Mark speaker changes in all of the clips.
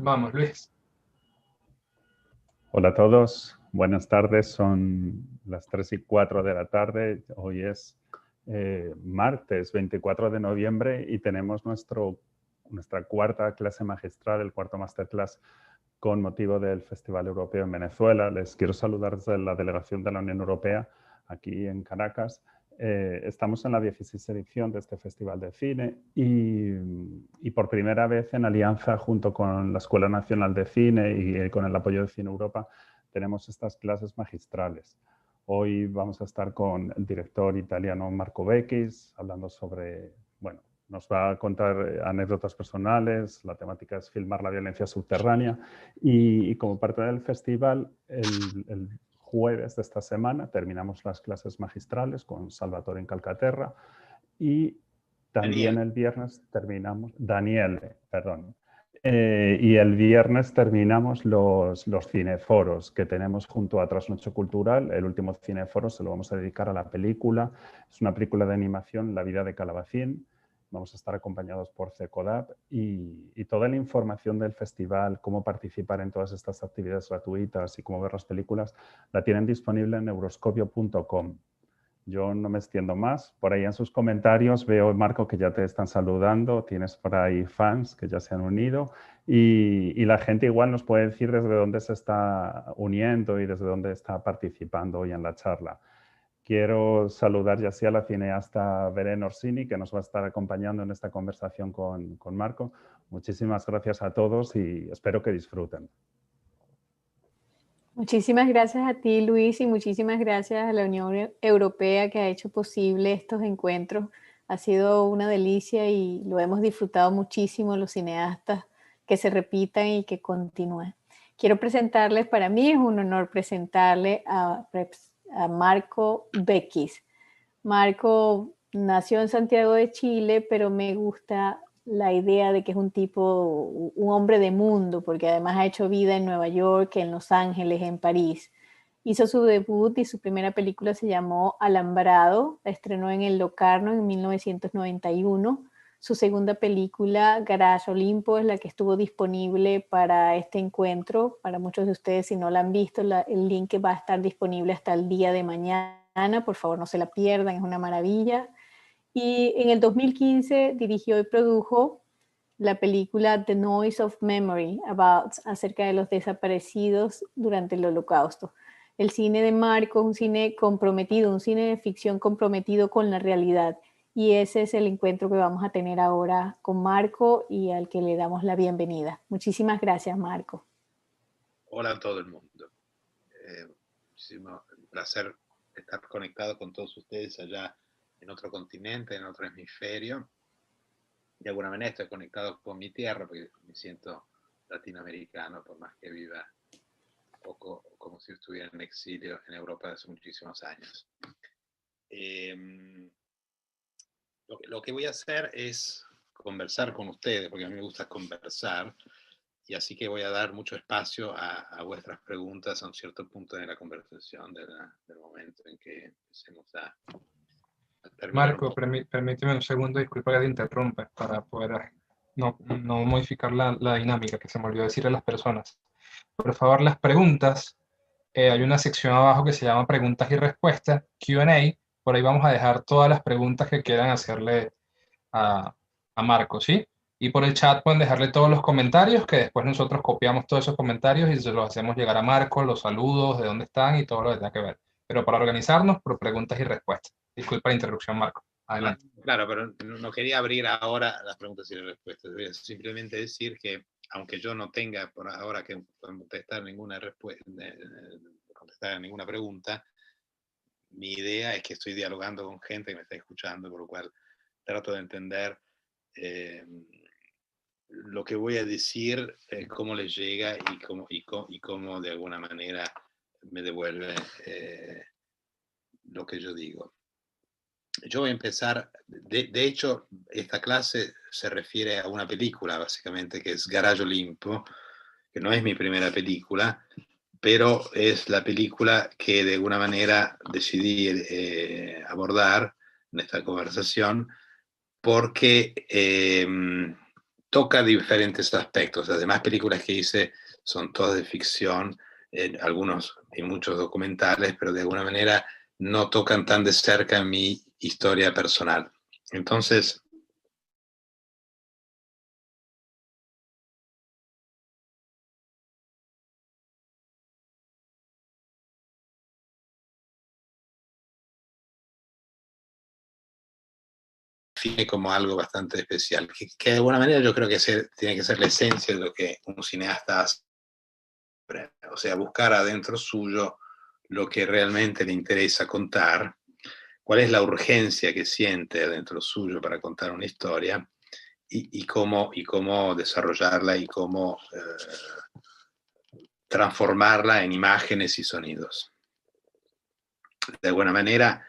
Speaker 1: Vamos, Luis.
Speaker 2: Hola a todos, buenas tardes, son las 3:04 de la tarde, hoy es martes 24 de noviembre y tenemos nuestra cuarta clase magistral, el cuarto masterclass con motivo del Festival Europeo en Venezuela. Les quiero saludar desde la delegación de la Unión Europea aquí en Caracas. Estamos en la 16ª edición de este Festival de Cine y por primera vez en alianza junto con la Escuela Nacional de Cine y con el apoyo de Cine Europa tenemos estas clases magistrales. Hoy vamos a estar con el director italiano Marco Beckis hablando sobre, bueno, nos va a contar anécdotas personales, la temática es filmar la violencia subterránea y como parte del festival el jueves de esta semana terminamos las clases magistrales con Salvatore in Calcaterra y también el viernes terminamos, Daniele, perdón. Y el viernes terminamos los cineforos que tenemos junto a Trasnocho Cultural. El último cineforo se lo vamos a dedicar a la película. Es una película de animación, La vida de Calabacín. Vamos a estar acompañados por CECODAP y toda la información del festival, cómo participar en todas estas actividades gratuitas y cómo ver las películas, la tienen disponible en euroscopio.com. Yo no me extiendo más. Por ahí en sus comentarios veo, Marco, que ya te están saludando. Tienes por ahí fans que ya se han unido. Y la gente igual nos puede decir desde dónde se está uniendo y desde dónde está participando hoy en la charla. Quiero saludar ya sea a la cineasta Beren Orsini, que nos va a estar acompañando en esta conversación con Marco. Muchísimas gracias a todos y espero que disfruten.
Speaker 3: Muchísimas gracias a ti, Luis, y muchísimas gracias a la Unión Europea que ha hecho posible estos encuentros. Ha sido una delicia y lo hemos disfrutado muchísimo los cineastas, que se repitan y que continúen. Quiero presentarles, para mí es un honor presentarle a Marco Beckis. Marco nació en Santiago de Chile, pero me gusta la idea de que es un hombre de mundo, porque además ha hecho vida en Nueva York, en Los Ángeles, en París. Hizo su debut y su primera película se llamó Alambrado, la estrenó en el Locarno en 1991. Su segunda película, Garage Olimpo, es la que estuvo disponible para este encuentro. Para muchos de ustedes, si no la han visto, el link va a estar disponible hasta el día de mañana. Por favor, no se la pierdan, es una maravilla. Y en el 2015 dirigió y produjo la película The Noise of Memory, acerca de los desaparecidos durante el Holocausto. El cine de Marco es un cine comprometido, un cine de ficción comprometido con la realidad. Y ese es el encuentro que vamos a tener ahora con Marco y al que le damos la bienvenida. Muchísimas gracias, Marco.
Speaker 4: Hola a todo el mundo. Muchísimo placer estar conectado con todos ustedes allá en otro continente, en otro hemisferio. De alguna manera estoy conectado con mi tierra porque me siento latinoamericano, por más que viva un poco como si estuviera en exilio en Europa hace muchísimos años. Lo que voy a hacer es conversar con ustedes, porque a mí me gusta conversar, y así que voy a dar mucho espacio a vuestras preguntas a un cierto punto de la conversación, del momento en que empecemos a terminar.
Speaker 1: Marco, permíteme un segundo, disculpa que te interrumpa, para poder no modificar la dinámica, que se me olvidó decir a las personas. Por favor, las preguntas, hay una sección abajo que se llama preguntas y respuestas, Q&A. Por ahí vamos a dejar todas las preguntas que quieran hacerle a Marco, ¿sí? Y por el chat pueden dejarle todos los comentarios, que después nosotros copiamos todos esos comentarios y se los hacemos llegar a Marco, los saludos, de dónde están y todo lo que tenga que ver. Pero para organizarnos, por preguntas y respuestas. Disculpa la interrupción, Marco. Adelante.
Speaker 4: Claro, pero no quería abrir ahora las preguntas y las respuestas. Voy a simplemente decir que, aunque yo no tenga por ahora que contestar ninguna pregunta, mi idea es que estoy dialogando con gente que me está escuchando, por lo cual trato de entender lo que voy a decir, cómo les llega y cómo de alguna manera me devuelve lo que yo digo. Yo voy a empezar, de hecho, esta clase se refiere a una película, básicamente, que es Garage Olimpo, que no es mi primera película, pero es la película que de alguna manera decidí abordar en esta conversación, porque toca diferentes aspectos. Las demás películas que hice son todas de ficción, algunos y muchos documentales, pero de alguna manera no tocan tan de cerca mi historia personal. Entonces, define como algo bastante especial, que de alguna manera yo creo que tiene que ser la esencia de lo que un cineasta hace. O sea, buscar adentro suyo lo que realmente le interesa contar, cuál es la urgencia que siente adentro suyo para contar una historia y cómo desarrollarla y cómo transformarla en imágenes y sonidos. De alguna manera,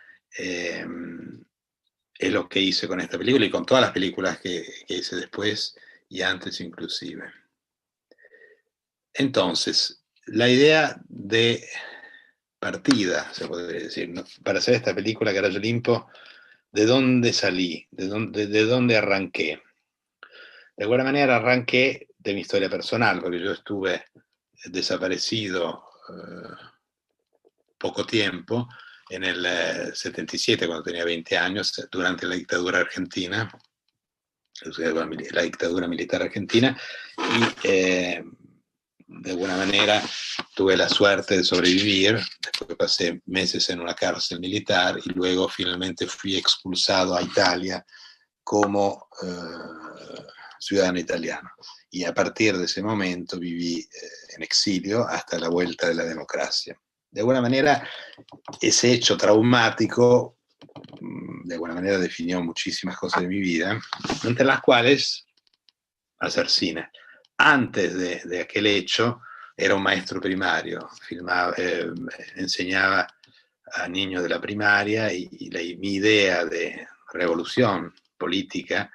Speaker 4: es lo que hice con esta película y con todas las películas que hice después y antes inclusive. Entonces, la idea de partida, se podría decir, ¿no? Para hacer esta película, Garage Olimpo, ¿de dónde salí? ¿De dónde arranqué? De alguna manera arranqué de mi historia personal, porque yo estuve desaparecido poco tiempo, en el 77, cuando tenía 20 años, durante la dictadura argentina, la dictadura militar argentina, y de alguna manera tuve la suerte de sobrevivir. Después pasé meses en una cárcel militar y luego finalmente fui expulsado a Italia como ciudadano italiano. Y a partir de ese momento viví en exilio hasta la vuelta de la democracia. De alguna manera, ese hecho traumático, de alguna manera definió muchísimas cosas de mi vida, entre las cuales hacer cine. Antes de aquel hecho, era un maestro primario, enseñaba a niños de la primaria y mi idea de revolución política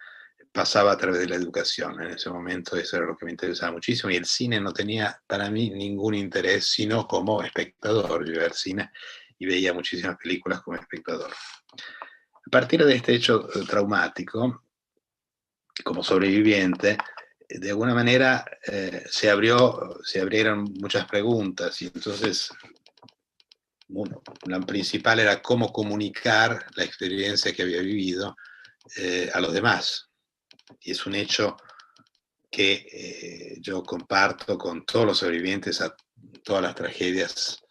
Speaker 4: pasaba a través de la educación. En ese momento eso era lo que me interesaba muchísimo y el cine no tenía para mí ningún interés, sino como espectador. Yo iba al cine y veía muchísimas películas como espectador. A partir de este hecho traumático, como sobreviviente, de alguna manera se abrieron muchas preguntas y entonces la principal era cómo comunicar la experiencia que había vivido a los demás. Y es un hecho que yo comparto con todos los sobrevivientes a todas las tragedias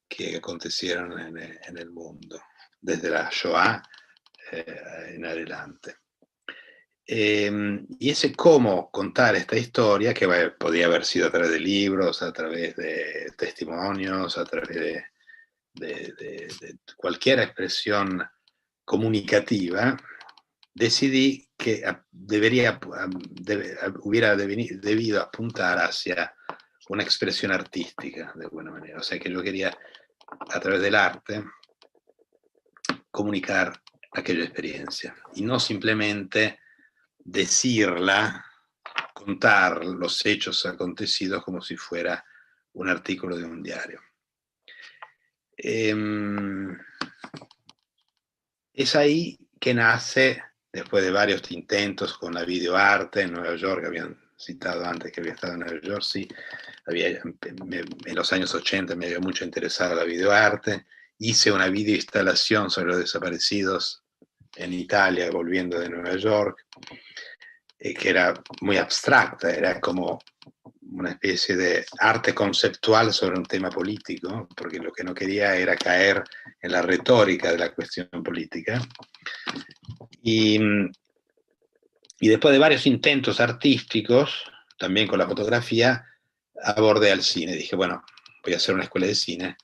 Speaker 4: que acontecieron en el mundo, desde la Shoah en adelante. Y ese cómo contar esta historia, que podía haber sido a través de libros, a través de testimonios, a través de cualquier expresión comunicativa, decidí que hubiera debido apuntar hacia una expresión artística, de alguna manera. O sea que yo quería, a través del arte, comunicar aquella experiencia y no simplemente decirla, contar los hechos acontecidos como si fuera un artículo de un diario. Es ahí que nace, después de varios intentos con la videoarte en Nueva York, habían citado antes que había estado en Nueva York, sí, en los años 80 me había mucho interesado la videoarte, hice una videoinstalación sobre los desaparecidos en Italia, volviendo de Nueva York, que era muy abstracta, era como una especie de arte conceptual sobre un tema político, porque lo que no quería era caer en la retórica de la cuestión política. Y después de varios intentos artísticos, también con la fotografía, abordé al cine. Dije, bueno, voy a hacer una escuela de cine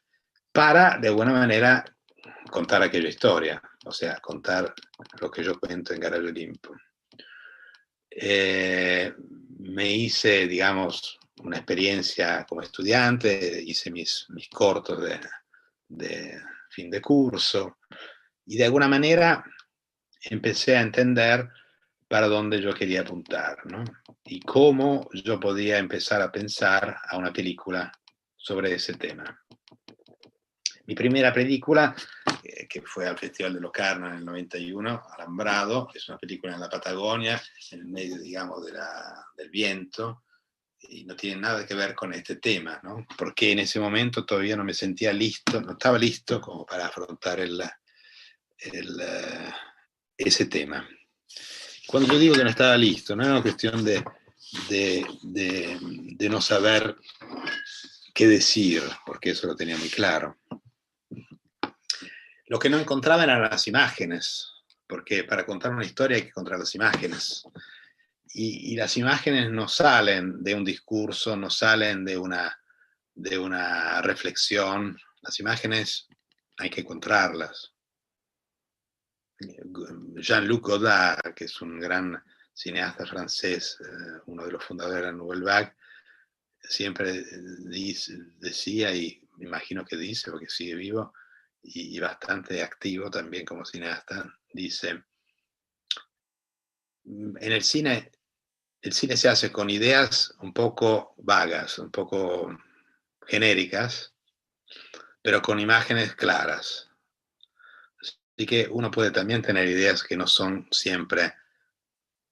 Speaker 4: para, de alguna manera, contar aquella historia, o sea, contar lo que yo cuento en Garage Olimpo. Me hice, digamos, una experiencia como estudiante, hice mis cortos de fin de curso y de alguna manera empecé a entender para dónde yo quería apuntar, ¿no? Y cómo yo podía empezar a pensar a una película sobre ese tema. Mi primera película que fue al Festival de Locarno en el 91, Alambrado. Es una película en la Patagonia, en el medio, digamos, del viento, y no tiene nada que ver con este tema, ¿no? Porque en ese momento todavía no me sentía listo, no estaba listo como para afrontar ese tema. Cuando yo digo que no estaba listo, no es una cuestión de no saber qué decir, porque eso lo tenía muy claro. Lo que no encontraba eran las imágenes, porque para contar una historia hay que encontrar las imágenes. Y las imágenes no salen de un discurso, no salen de una reflexión. Las imágenes hay que encontrarlas. Jean-Luc Godard, que es un gran cineasta francés, uno de los fundadores de la Nouvelle Vague, siempre decía, y me imagino que dice, porque sigue vivo, y bastante activo también como cineasta, dice, en el cine se hace con ideas un poco vagas, un poco genéricas, pero con imágenes claras. Así que uno puede también tener ideas que no son siempre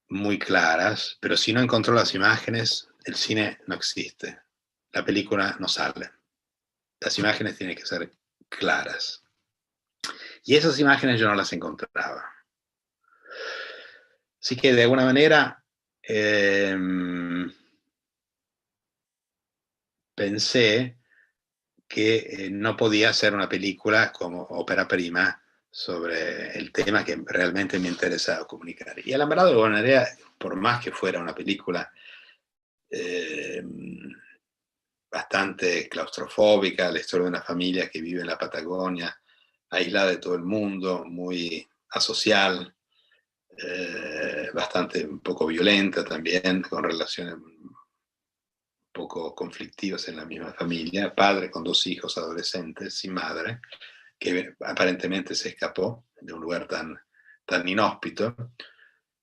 Speaker 4: muy claras, pero si no encontró las imágenes, el cine no existe, la película no sale. Las imágenes tienen que ser claras. Y esas imágenes yo no las encontraba. Así que de alguna manera pensé que no podía hacer una película como ópera prima sobre el tema que realmente me interesaba comunicar. Y Alambrado de Bonneret, por más que fuera una película bastante claustrofóbica, la historia de una familia que vive en la Patagonia, aislada de todo el mundo, muy asocial, bastante un poco violenta también, con relaciones un poco conflictivas en la misma familia, padre con 2 hijos adolescentes, sin madre, que aparentemente se escapó de un lugar tan inhóspito.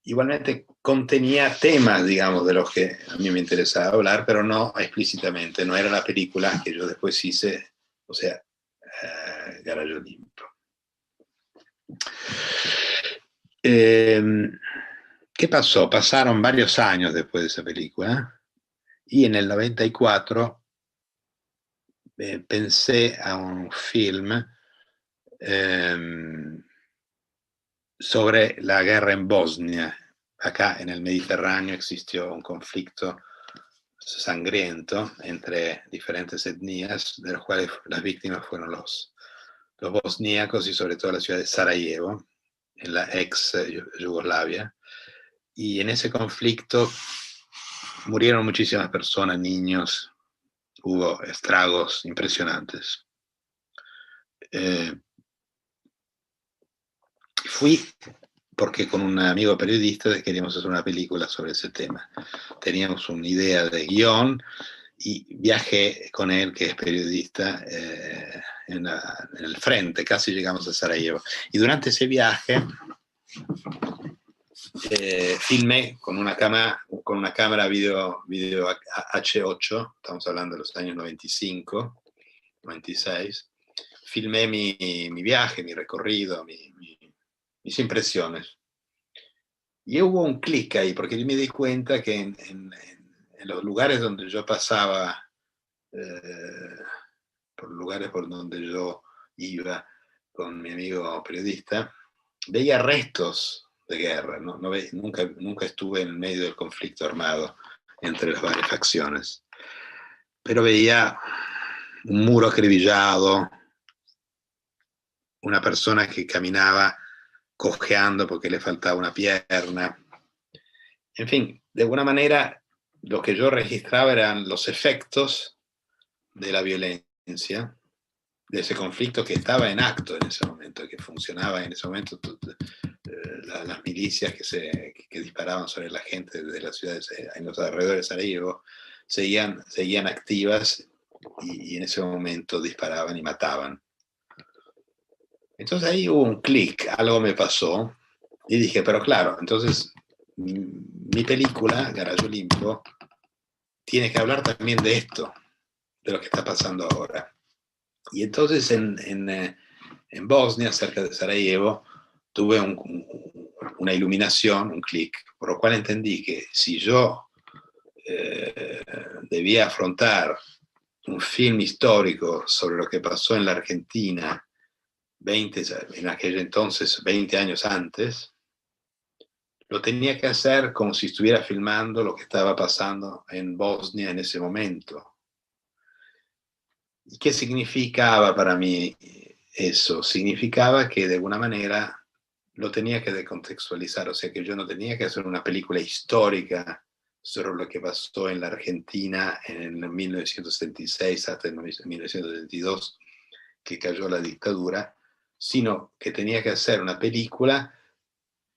Speaker 4: Igualmente contenía temas, digamos, de los que a mí me interesaba hablar, pero no explícitamente, no era la película que yo después hice, o sea, Garage Olimpo. ¿Qué pasó? Pasaron varios años después de esa película y en el 94 pensé a un film sobre la guerra en Bosnia. Acá en el Mediterráneo existió un conflicto sangriento entre diferentes etnias, de los cuales las víctimas fueron los bosníacos y sobre todo la ciudad de Sarajevo, en la ex Yugoslavia. Y en ese conflicto murieron muchísimas personas, niños, hubo estragos impresionantes. Fui porque con un amigo periodista queríamos hacer una película sobre ese tema. Teníamos una idea de guión y viajé con él, que es periodista, en el frente, casi llegamos a Sarajevo. Y durante ese viaje filmé con una cámara video H8, estamos hablando de los años 95, 96, filmé mi viaje, mi recorrido, mis impresiones. Y hubo un clic ahí, porque yo me di cuenta que en los lugares donde yo pasaba, por lugares por donde yo iba con mi amigo periodista, veía restos de guerra, ¿no? Nunca estuve en medio del conflicto armado entre las varias facciones, pero veía un muro acribillado, una persona que caminaba cojeando porque le faltaba una pierna. En fin, de alguna manera lo que yo registraba eran los efectos de la violencia, de ese conflicto que estaba en acto en ese momento, que funcionaba en ese momento, las milicias que disparaban sobre la gente de las ciudades en los alrededores de Sarajevo seguían activas y en ese momento disparaban y mataban. Entonces ahí hubo un clic, algo me pasó y dije, pero claro, entonces mi película, Garage Olimpo, tiene que hablar también de esto, de lo que está pasando ahora. Y entonces en en Bosnia, cerca de Sarajevo, tuve una iluminación, un clic, por lo cual entendí que si yo debía afrontar un film histórico sobre lo que pasó en la Argentina en aquel entonces, 20 años antes, lo tenía que hacer como si estuviera filmando lo que estaba pasando en Bosnia en ese momento. ¿Y qué significaba para mí eso? Significaba que de alguna manera lo tenía que decontextualizar, o sea que yo no tenía que hacer una película histórica sobre lo que pasó en la Argentina en 1976 hasta 1972, que cayó la dictadura, sino que tenía que hacer una película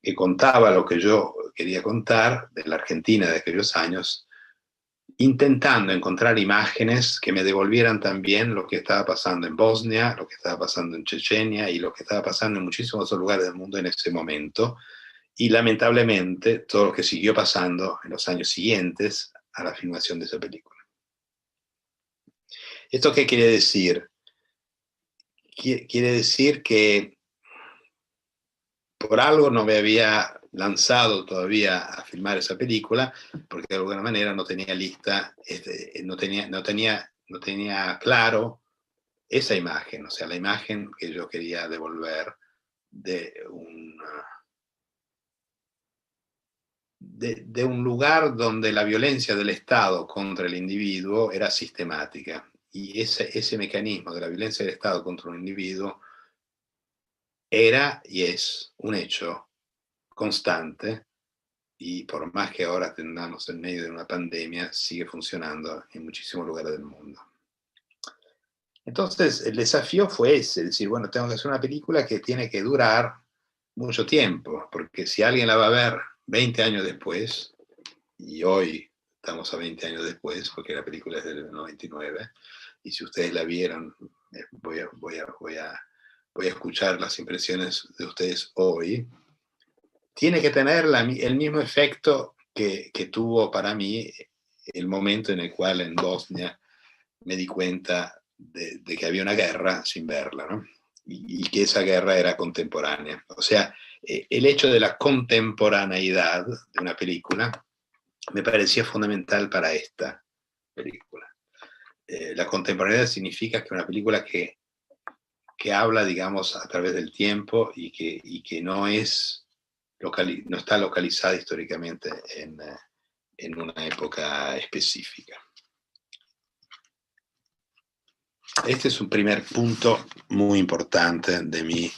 Speaker 4: que contaba lo que yo quería contar de la Argentina de aquellos años, intentando encontrar imágenes que me devolvieran también lo que estaba pasando en Bosnia, lo que estaba pasando en Chechenia y lo que estaba pasando en muchísimos otros lugares del mundo en ese momento, y lamentablemente todo lo que siguió pasando en los años siguientes a la filmación de esa película. ¿Esto qué quiere decir? Quiere decir que por algo no me había lanzado todavía a filmar esa película, porque de alguna manera no tenía lista, no tenía claro esa imagen, o sea, la imagen que yo quería devolver de un lugar donde la violencia del Estado contra el individuo era sistemática. Y ese mecanismo de la violencia del Estado contra un individuo era y es un hecho constante, y por más que ahora tengamos en medio de una pandemia, sigue funcionando en muchísimos lugares del mundo. Entonces, el desafío fue ese, decir, bueno, tengo que hacer una película que tiene que durar mucho tiempo, porque si alguien la va a ver 20 años después, y hoy estamos a 20 años después, porque la película es del 99, y si ustedes la vieron, voy a escuchar las impresiones de ustedes hoy, tiene que tener el mismo efecto que tuvo para mí el momento en el cual en Bosnia me di cuenta de que había una guerra sin verla, ¿no? Y que esa guerra era contemporánea. O sea, el hecho de la contemporaneidad de una película me parecía fundamental para esta película. La contemporaneidad significa que una película que habla, digamos, a través del tiempo y que no está localizada históricamente en una época específica. Este es un primer punto muy importante de mi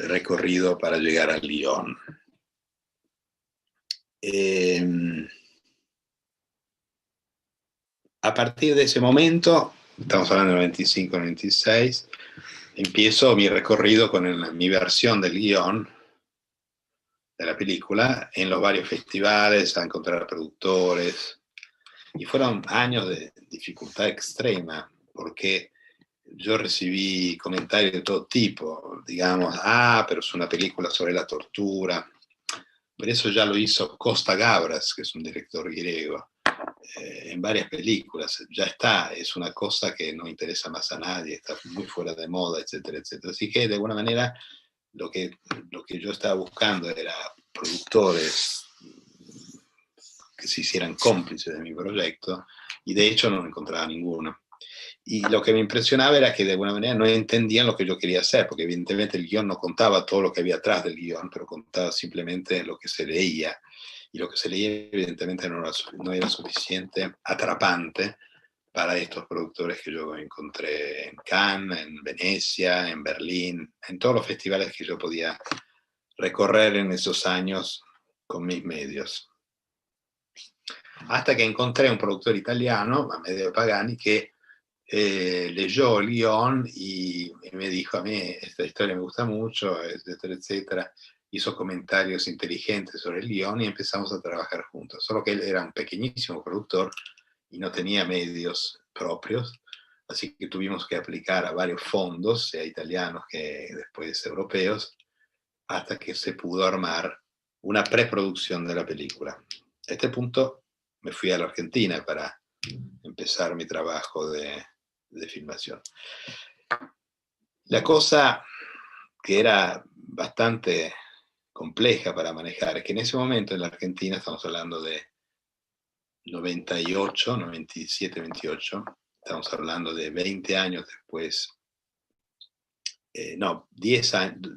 Speaker 4: recorrido para llegar al Lyon. A partir de ese momento, estamos hablando del 95-96, empiezo mi recorrido con mi versión del guión de la película en los varios festivales, a encontrar productores, y fueron años de dificultad extrema, porque yo recibí comentarios de todo tipo, digamos, pero es una película sobre la tortura, pero eso ya lo hizo Costa Gavras, que es un director griego, en varias películas, ya está, es una cosa que no interesa más a nadie, está muy fuera de moda, etcétera, etcétera. Así que de alguna manera lo que yo estaba buscando era productores que se hicieran cómplices de mi proyecto, y de hecho no encontraba ninguno. Y lo que me impresionaba era que de alguna manera no entendían lo que yo quería hacer, porque evidentemente el guión no contaba todo lo que había atrás del guión, pero contaba simplemente lo que se leía. Y lo que se leía evidentemente no era suficiente, atrapante, para estos productores que yo encontré en Cannes, en Venecia, en Berlín, en todos los festivales que yo podía recorrer en esos años con mis medios. Hasta que encontré un productor italiano, Amedeo Pagani, que leyó el guión y me dijo: a mí esta historia me gusta mucho, etcétera, etcétera. Hizo comentarios inteligentes sobre el guión y empezamos a trabajar juntos. Solo que él era un pequeñísimo productor y no tenía medios propios, así que tuvimos que aplicar a varios fondos, sea italianos que después europeos, hasta que se pudo armar una preproducción de la película. A este punto me fui a la Argentina para empezar mi trabajo de filmación. La cosa que era bastante compleja para manejar es que en ese momento en la Argentina, estamos hablando de 98, 97, 28, estamos hablando de 20 años después, no, 10 años,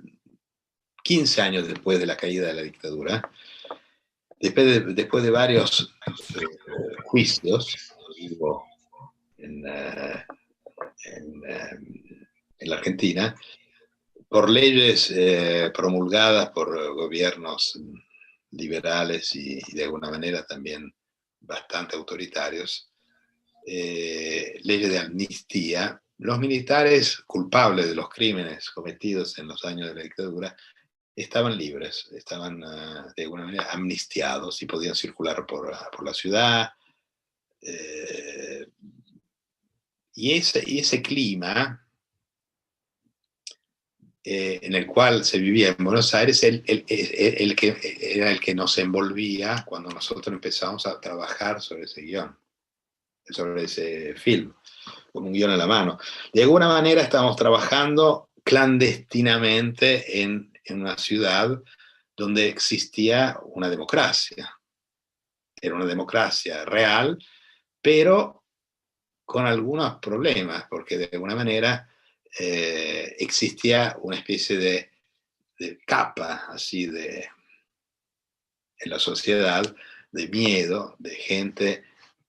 Speaker 4: 15 años después de la caída de la dictadura, después de varios juicios en la Argentina, por leyes promulgadas por gobiernos liberales y de alguna manera también bastante autoritarios, leyes de amnistía, los militares culpables de los crímenes cometidos en los años de la dictadura estaban libres, estaban de alguna manera amnistiados y podían circular por la ciudad. Y ese clima en el cual se vivía en Buenos Aires, era el que nos envolvía cuando nosotros empezamos a trabajar sobre ese guión, sobre ese film, con un guión en la mano. De alguna manera estábamos trabajando clandestinamente en una ciudad donde existía una democracia. Era una democracia real, pero con algunos problemas, porque de alguna manera existía una especie de capa así en la sociedad de miedo, de gente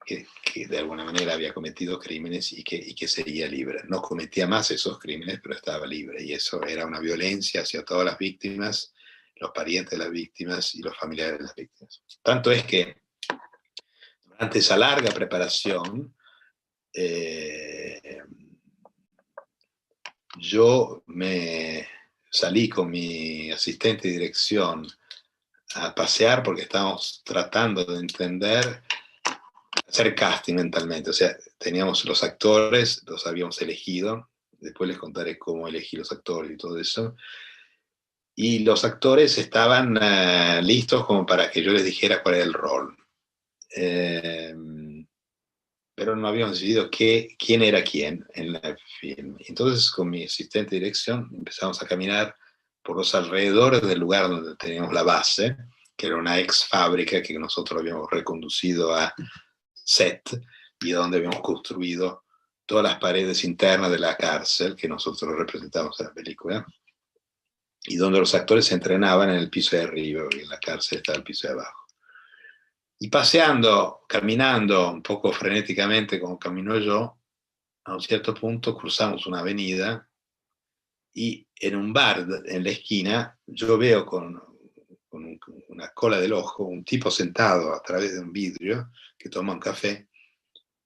Speaker 4: que de alguna manera había cometido crímenes y que sería libre. No cometía más esos crímenes, pero estaba libre. Y eso era una violencia hacia todas las víctimas, los parientes de las víctimas y los familiares de las víctimas. Tanto es que durante esa larga preparación, yo me salí con mi asistente de dirección a pasear porque estábamos tratando de entender, hacer casting mentalmente. O sea, teníamos los actores, los habíamos elegido. Después les contaré cómo elegí los actores y todo eso. Y los actores estaban listos como para que yo les dijera cuál era el rol. Pero no habíamos decidido quién era quién en el film. Entonces, con mi asistente de dirección, empezamos a caminar por los alrededores del lugar donde teníamos la base, que era una ex fábrica que nosotros habíamos reconducido a set y donde habíamos construido todas las paredes internas de la cárcel que nosotros representamos en la película, y donde los actores se entrenaban en el piso de arriba, porque en la cárcel está el piso de abajo. Y paseando, caminando un poco frenéticamente como camino yo, a un cierto punto cruzamos una avenida y en un bar en la esquina yo veo con una cola del ojo un tipo sentado a través de un vidrio que toma un café,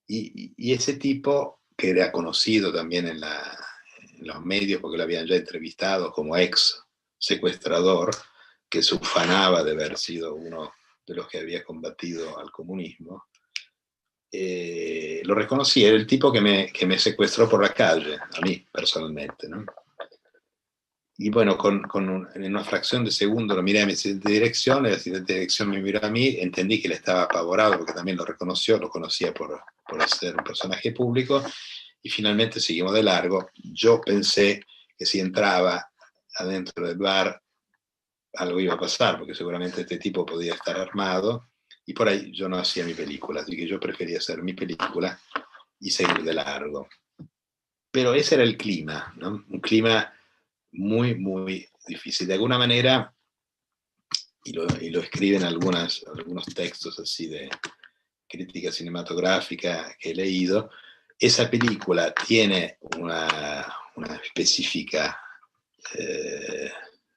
Speaker 4: y ese tipo, que era conocido también en los medios porque lo habían ya entrevistado como ex secuestrador, que se ufanaba de haber sido uno de los que había combatido al comunismo, lo reconocí, era el tipo que me secuestró por la calle, a mí personalmente, ¿no? Y bueno, en una fracción de segundo lo miré a mi asistente de dirección, el asistente de dirección me miró a mí, entendí que él estaba apavorado porque también lo reconoció, lo conocía por ser un personaje público, y finalmente seguimos de largo. Yo pensé que si entraba adentro del bar algo iba a pasar, porque seguramente este tipo podía estar armado, y por ahí yo no hacía mi película, así que yo prefería hacer mi película y seguir de largo. Pero ese era el clima, ¿no? Un clima muy, muy difícil. De alguna manera, y lo escriben algunos textos así de crítica cinematográfica que he leído, esa película tiene una específica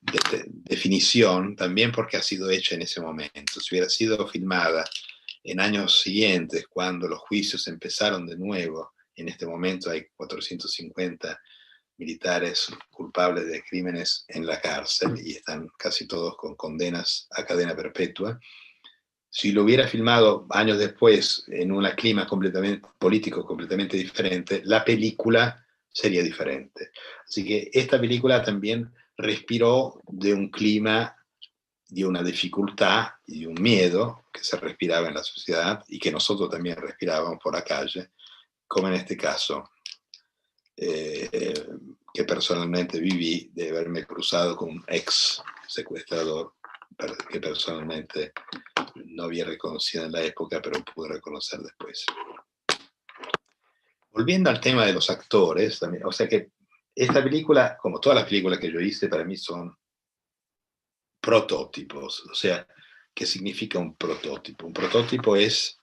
Speaker 4: definición también porque ha sido hecha en ese momento. Si hubiera sido filmada en años siguientes, cuando los juicios empezaron de nuevo, en este momento hay 450 militares culpables de crímenes en la cárcel y están casi todos con condenas a cadena perpetua. Si lo hubiera filmado años después en un clima político completamente diferente, la película sería diferente. Así que esta película también respiró de un clima, de una dificultad y de un miedo que se respiraba en la sociedad y que nosotros también respirábamos por la calle, como en este caso, que que personalmente viví de haberme cruzado con un ex secuestrador que personalmente no había reconocido en la época, pero pude reconocer después. Volviendo al tema de los actores, también, o sea que esta película, como todas las películas que yo hice, para mí son prototipos. O sea, ¿qué significa un prototipo? Un prototipo es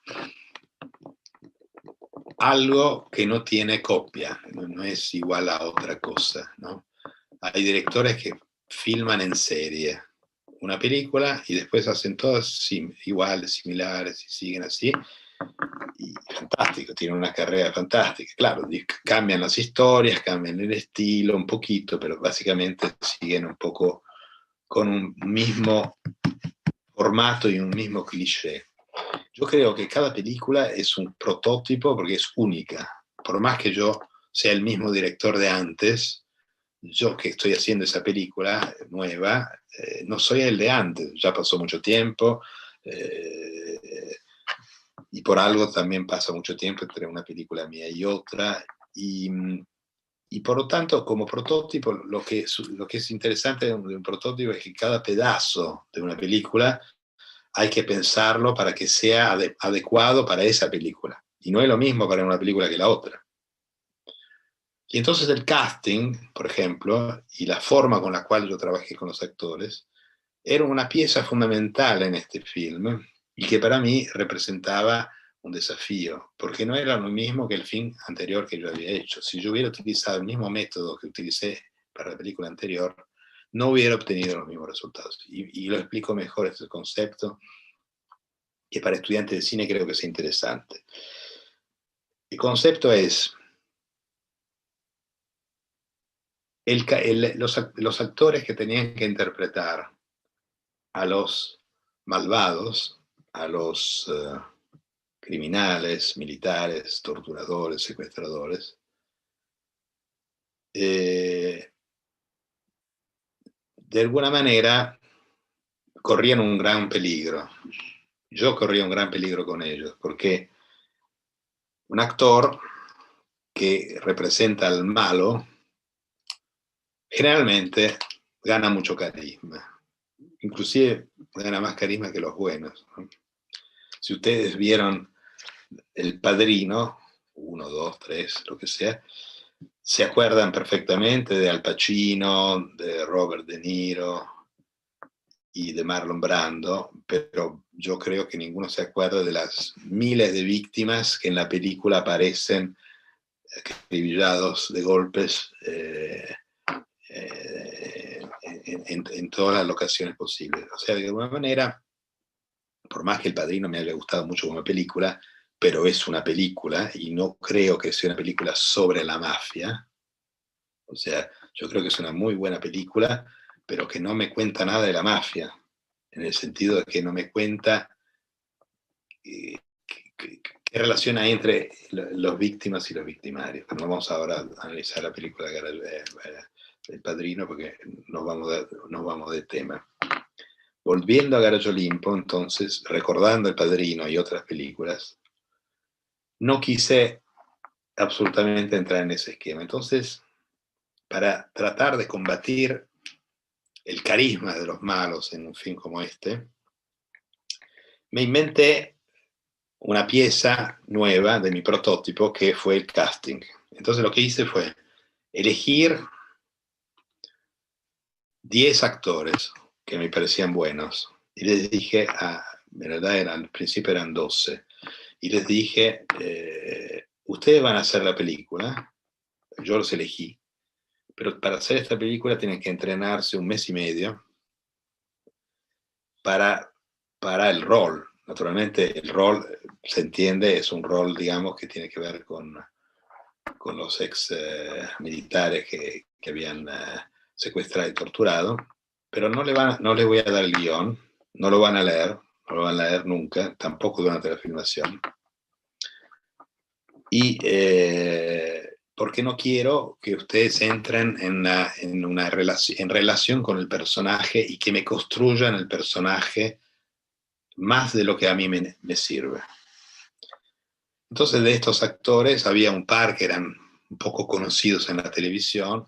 Speaker 4: algo que no tiene copia, no es igual a otra cosa, ¿no? Hay directores que filman en serie una película y después hacen todas iguales, similares, y siguen así. Y fantástico, tienen una carrera fantástica. Claro, cambian las historias, cambian el estilo un poquito, pero básicamente siguen un poco con un mismo formato y un mismo cliché. Yo creo que cada película es un prototipo porque es única. Por más que yo sea el mismo director de antes, yo que estoy haciendo esa película nueva, no soy el de antes, ya pasó mucho tiempo, y por algo también pasa mucho tiempo entre una película mía y otra, y por lo tanto, como prototipo, lo que es interesante de un prototipo es que cada pedazo de una película hay que pensarlo para que sea adecuado para esa película, y no es lo mismo para una película que la otra. Y entonces el casting, por ejemplo, y la forma con la cual yo trabajé con los actores, era una pieza fundamental en este film y que para mí representaba un desafío, porque no era lo mismo que el film anterior que yo había hecho. Si yo hubiera utilizado el mismo método que utilicé para la película anterior, no hubiera obtenido los mismos resultados. Y lo explico mejor este concepto, que para estudiantes de cine creo que es interesante. El concepto es... los actores que tenían que interpretar a los malvados, a los criminales, militares, torturadores, secuestradores, de alguna manera corrían un gran peligro. Yo corría un gran peligro con ellos, porque un actor que representa al malo generalmente gana mucho carisma. Inclusive gana más carisma que los buenos, ¿no? Si ustedes vieron El Padrino, 1, 2, 3, lo que sea, se acuerdan perfectamente de Al Pacino, de Robert De Niro y de Marlon Brando, pero yo creo que ninguno se acuerda de las miles de víctimas que en la película aparecen acribillados de golpes en todas las locaciones posibles. O sea, de alguna manera, por más que El Padrino me haya gustado mucho como película, pero es una película y no creo que sea una película sobre la mafia. O sea, yo creo que es una muy buena película, pero que no me cuenta nada de la mafia, en el sentido de que no me cuenta qué relación hay entre los víctimas y los victimarios. No vamos ahora a analizar la película El Padrino porque nos vamos de tema. Volviendo a Garaggio Olimpo, entonces, recordando El Padrino y otras películas, no quise absolutamente entrar en ese esquema. Entonces, para tratar de combatir el carisma de los malos en un film como este, me inventé una pieza nueva de mi prototipo que fue el casting. Entonces lo que hice fue elegir 10 actores que me parecían buenos y les dije, en verdad al principio eran 12, y les dije, ustedes van a hacer la película, yo los elegí, pero para hacer esta película tienen que entrenarse 1 mes y medio para el rol. Naturalmente el rol, se entiende, es un rol, digamos, que tiene que ver con los ex militares que habían secuestrado y torturado, pero no les voy a dar el guión, no lo van a leer, no lo van a leer nunca, tampoco durante la filmación. Y porque no quiero que ustedes entren en relación con el personaje y que me construyan el personaje más de lo que a mí me sirve. Entonces, de estos actores había un par que eran un poco conocidos en la televisión,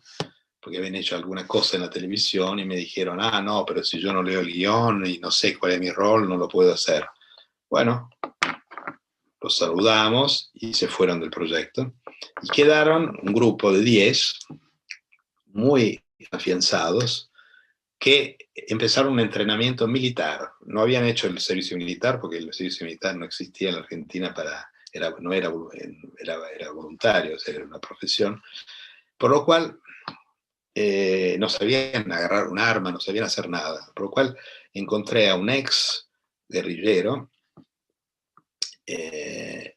Speaker 4: porque habían hecho alguna cosa en la televisión y me dijeron, ah, no, pero si yo no leo el guión y no sé cuál es mi rol, no lo puedo hacer. Bueno, los saludamos y se fueron del proyecto. Y quedaron un grupo de 10 muy afianzados que empezaron un entrenamiento militar. No habían hecho el servicio militar porque el servicio militar no existía en la Argentina era voluntario, o sea, era una profesión. Por lo cual no sabían agarrar un arma, no sabían hacer nada. Por lo cual encontré a un ex guerrillero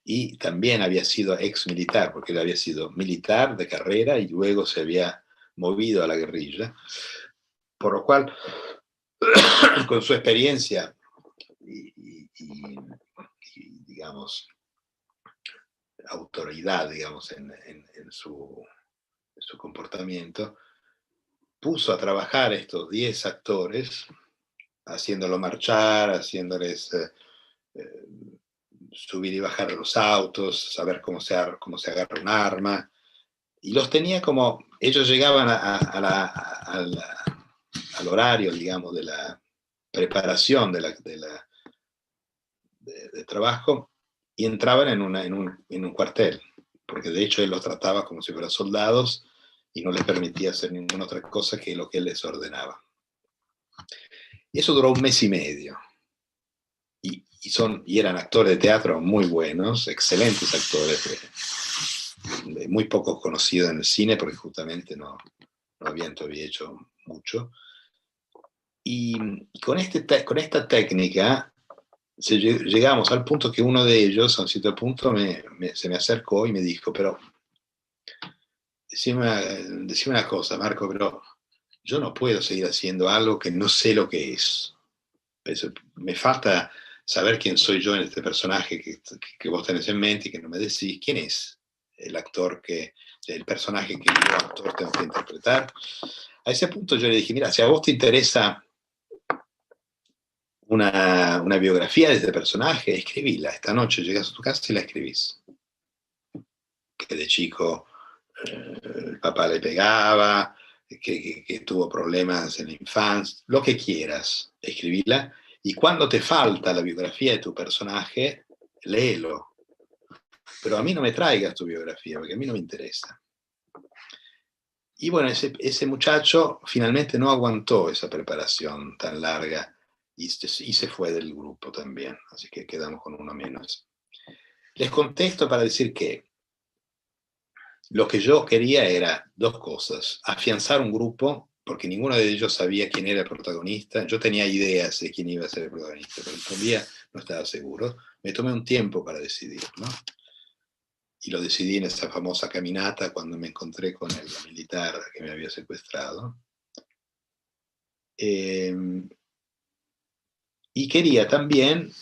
Speaker 4: y también había sido ex militar, porque él había sido militar de carrera y luego se había movido a la guerrilla. Por lo cual, con su experiencia y digamos, autoridad, digamos, en su comportamiento, puso a trabajar estos 10 actores, haciéndolo marchar, haciéndoles subir y bajar de los autos, saber cómo se agarra un arma, y los tenía como, ellos llegaban al horario, digamos, de la preparación de trabajo, y entraban en un cuartel, porque de hecho él los trataba como si fueran soldados y no les permitía hacer ninguna otra cosa que lo que él les ordenaba. Y eso duró 1 mes y medio. Y eran actores de teatro muy buenos, excelentes actores, muy poco conocidos en el cine, porque justamente no habían todavía hecho mucho. Y con esta técnica llegamos al punto que uno de ellos, a un cierto punto, se me acercó y me dijo, pero decime una cosa, Marco, pero yo no puedo seguir haciendo algo que no sé lo que es. Me falta saber quién soy yo en este personaje que vos tenés en mente y que no me decís quién es el personaje que yo, actor, tengo que interpretar. A ese punto yo le dije, mira, si a vos te interesa una biografía de este personaje, escribíla. Esta noche llegas a tu casa y la escribís. Que de chico el papá le pegaba, que tuvo problemas en la infancia, lo que quieras, escribíla. Y cuando te falta la biografía de tu personaje, léelo. Pero a mí no me traigas tu biografía, porque a mí no me interesa. Y bueno, ese muchacho finalmente no aguantó esa preparación tan larga y se fue del grupo también, así que quedamos con uno menos. Les contesto para decir que lo que yo quería era 2 cosas: afianzar un grupo, porque ninguno de ellos sabía quién era el protagonista. Yo tenía ideas de quién iba a ser el protagonista, pero todavía no estaba seguro. Me tomé un tiempo para decidir, ¿no? Y lo decidí en esa famosa caminata cuando me encontré con el militar que me había secuestrado. Y quería también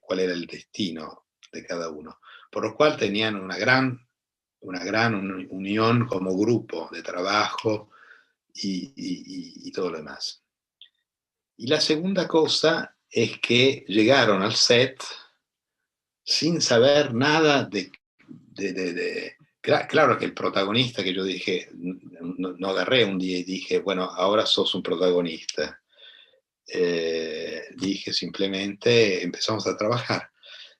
Speaker 4: cuál era el destino de cada uno, por lo cual tenían una gran unión como grupo de trabajo y todo lo demás. Y la segunda cosa es que llegaron al set sin saber nada claro que el protagonista, que yo dije, no agarré un día y dije, bueno, ahora sos un protagonista. Dije simplemente, empezamos a trabajar.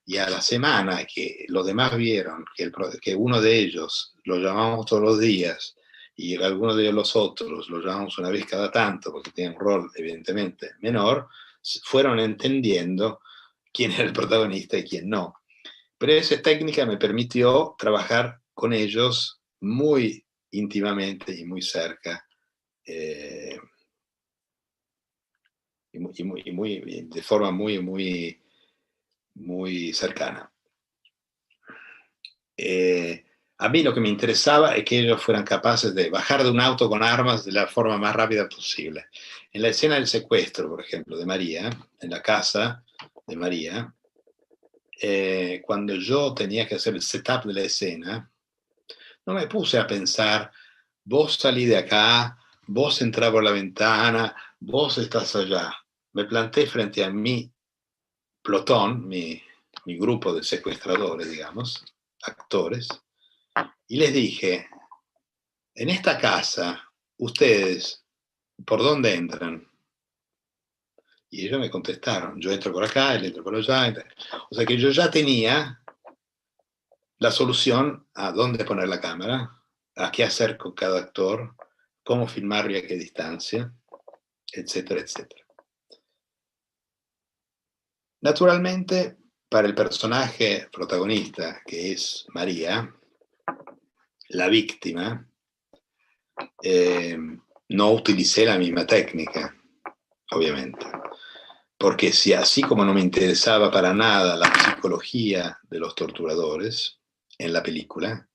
Speaker 4: Y a la semana que los demás vieron que uno de ellos lo llamamos todos los días y algunos de los otros lo llamamos una vez cada tanto, porque tienen un rol evidentemente menor, fueron entendiendo quién era el protagonista y quién no. Pero esa técnica me permitió trabajar con ellos muy íntimamente y muy cerca, de forma muy cercana. A mí lo que me interesaba es que ellos fueran capaces de bajar de un auto con armas de la forma más rápida posible. En la escena del secuestro, por ejemplo, de María, en la casa de María, cuando yo tenía que hacer el setup de la escena, no me puse a pensar, vos salí de acá, vos entrá por la ventana, vos estás allá. Me planté frente a mí Plotón, mi grupo de secuestradores, digamos, actores, y les dije, en esta casa, ustedes, ¿por dónde entran? Y ellos me contestaron, yo entro por acá, él entra por allá. O sea que yo ya tenía la solución a dónde poner la cámara, a qué hacer con cada actor, cómo filmarlo y a qué distancia, etcétera, etcétera. Naturalmente, para el personaje protagonista, que es María, la víctima, no utilicé la misma técnica, obviamente. Porque si así como no me interesaba para nada la psicología de los torturadores en la película,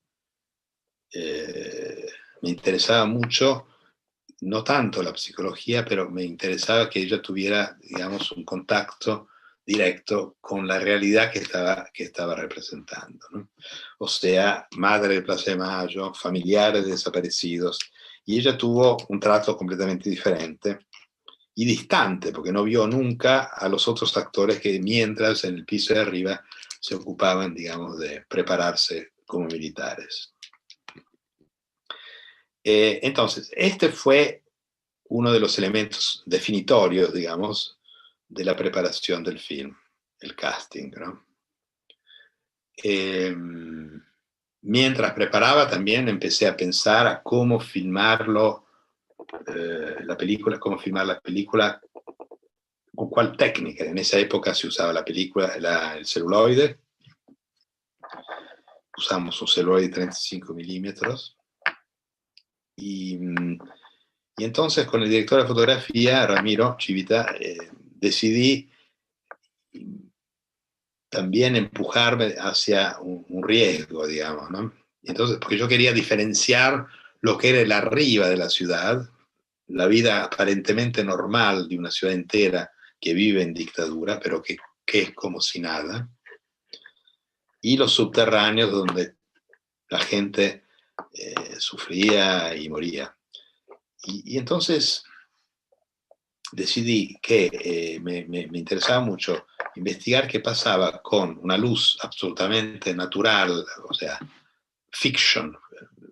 Speaker 4: me interesaba mucho, no tanto la psicología, pero me interesaba que ella tuviera, digamos, un contacto directo con la realidad que estaba representando, ¿no? O sea, madre de Plaza de Mayo, familiares desaparecidos, y ella tuvo un trato completamente diferente y distante, porque no vio nunca a los otros actores que mientras en el piso de arriba se ocupaban, digamos, de prepararse como militares. Entonces, este fue uno de los elementos definitorios, digamos, de la preparación del film, el casting, ¿no? Mientras preparaba también empecé a pensar a cómo filmarlo, la película, cómo filmar la película, con cuál técnica. En esa época se usaba la película, el celuloide. Usamos un celuloide de 35 milímetros. Y entonces con el director de fotografía, Ramiro Chivita, decidí también empujarme hacia un riesgo, digamos, ¿no? Entonces, porque yo quería diferenciar lo que era el arriba de la ciudad, la vida aparentemente normal de una ciudad entera que vive en dictadura, pero que es como si nada, y los subterráneos donde la gente sufría y moría. Y entonces decidí que me interesaba mucho investigar qué pasaba con una luz absolutamente natural, o sea, fiction,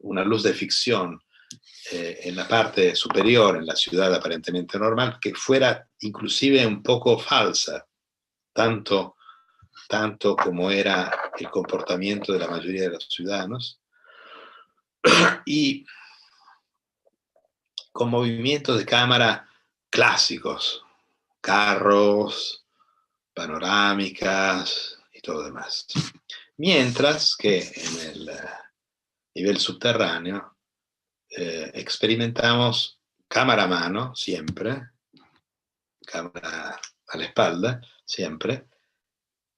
Speaker 4: una luz de ficción en la parte superior, en la ciudad aparentemente normal, que fuera inclusive un poco falsa, tanto como era el comportamiento de la mayoría de los ciudadanos, y con movimientos de cámara clásicos, carros, panorámicas y todo lo demás. Mientras que en el nivel subterráneo experimentamos cámara a mano, siempre, cámara a la espalda, siempre,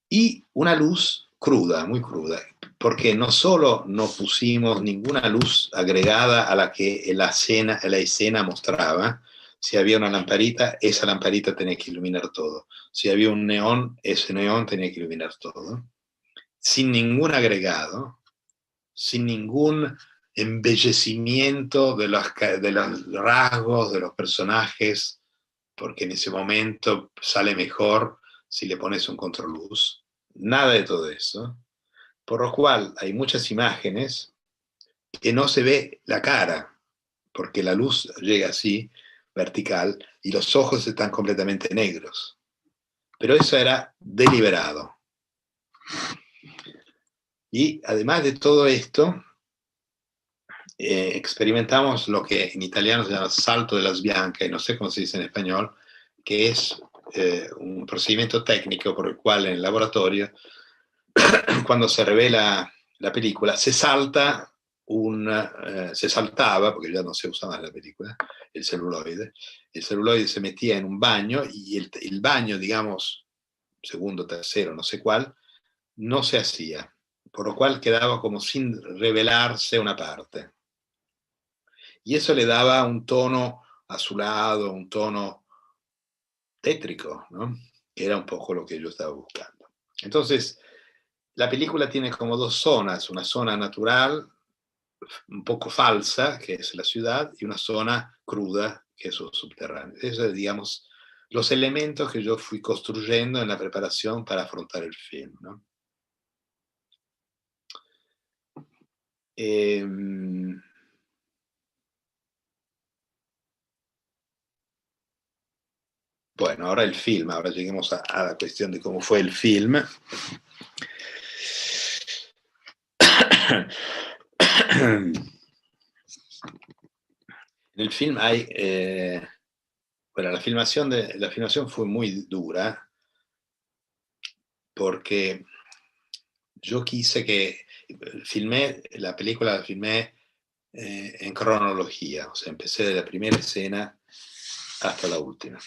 Speaker 4: y una luz cruda, muy cruda, porque no solo no pusimos ninguna luz agregada a la que la escena mostraba. Si había una lamparita, esa lamparita tenía que iluminar todo. Si había un neón, ese neón tenía que iluminar todo. Sin ningún agregado, sin ningún embellecimiento de los rasgos de los personajes, porque en ese momento sale mejor si le pones un contraluz. Nada de todo eso. Por lo cual hay muchas imágenes que no se ve la cara, porque la luz llega así, vertical, y los ojos están completamente negros. Pero eso era deliberado. Y además de todo esto, experimentamos lo que en italiano se llama salto de las biancas, y no sé cómo se dice en español, que es un procedimiento técnico por el cual en el laboratorio, cuando se revela la película, se saltaba, porque ya no se usa más la película, el celuloide se metía en un baño y el baño, digamos, segundo, tercero, no sé cuál, no se hacía, por lo cual quedaba como sin revelarse una parte. Y eso le daba un tono azulado, un tono tétrico, ¿no? Que era un poco lo que yo estaba buscando. Entonces, la película tiene como dos zonas, una zona natural, un poco falsa, que es la ciudad, y una zona cruda, que es los subterráneos. Esa es, digamos, los elementos que yo fui construyendo en la preparación para afrontar el film, ¿no? Bueno, ahora el film, ahora lleguemos a la cuestión de cómo fue el film. En el film hay, bueno, la filmación fue muy dura porque yo quise que la película la filmé en cronología, o sea, empecé de la primera escena hasta la última.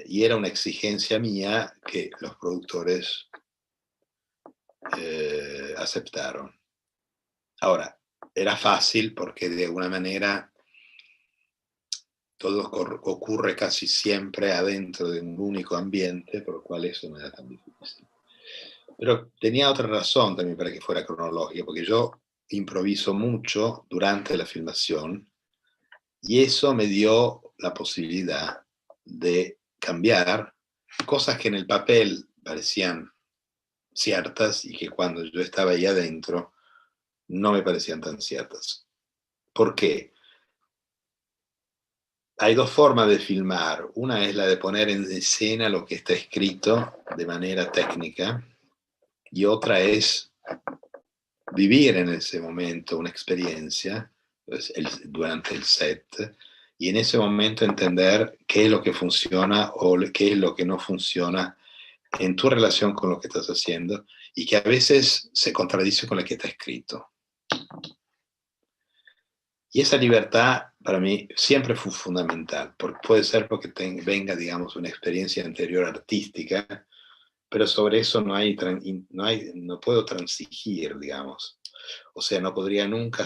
Speaker 4: Y era una exigencia mía que los productores aceptaron. Ahora, era fácil porque de alguna manera todo ocurre casi siempre adentro de un único ambiente, por lo cual eso no era tan difícil. Pero tenía otra razón también para que fuera cronológica, porque yo improviso mucho durante la filmación y eso me dio la posibilidad de cambiar cosas que en el papel parecían ciertas y que cuando yo estaba ahí adentro no me parecían tan ciertas. ¿Por qué? Hay dos formas de filmar. Una es la de poner en escena lo que está escrito de manera técnica y otra es vivir en ese momento una experiencia durante el set y en ese momento entender qué es lo que funciona o qué es lo que no funciona en tu relación con lo que estás haciendo y que a veces se contradice con lo que está escrito. Y esa libertad para mí siempre fue fundamental, porque puede ser porque venga, digamos, una experiencia anterior artística, pero sobre eso no puedo transigir, digamos. O sea, no podría nunca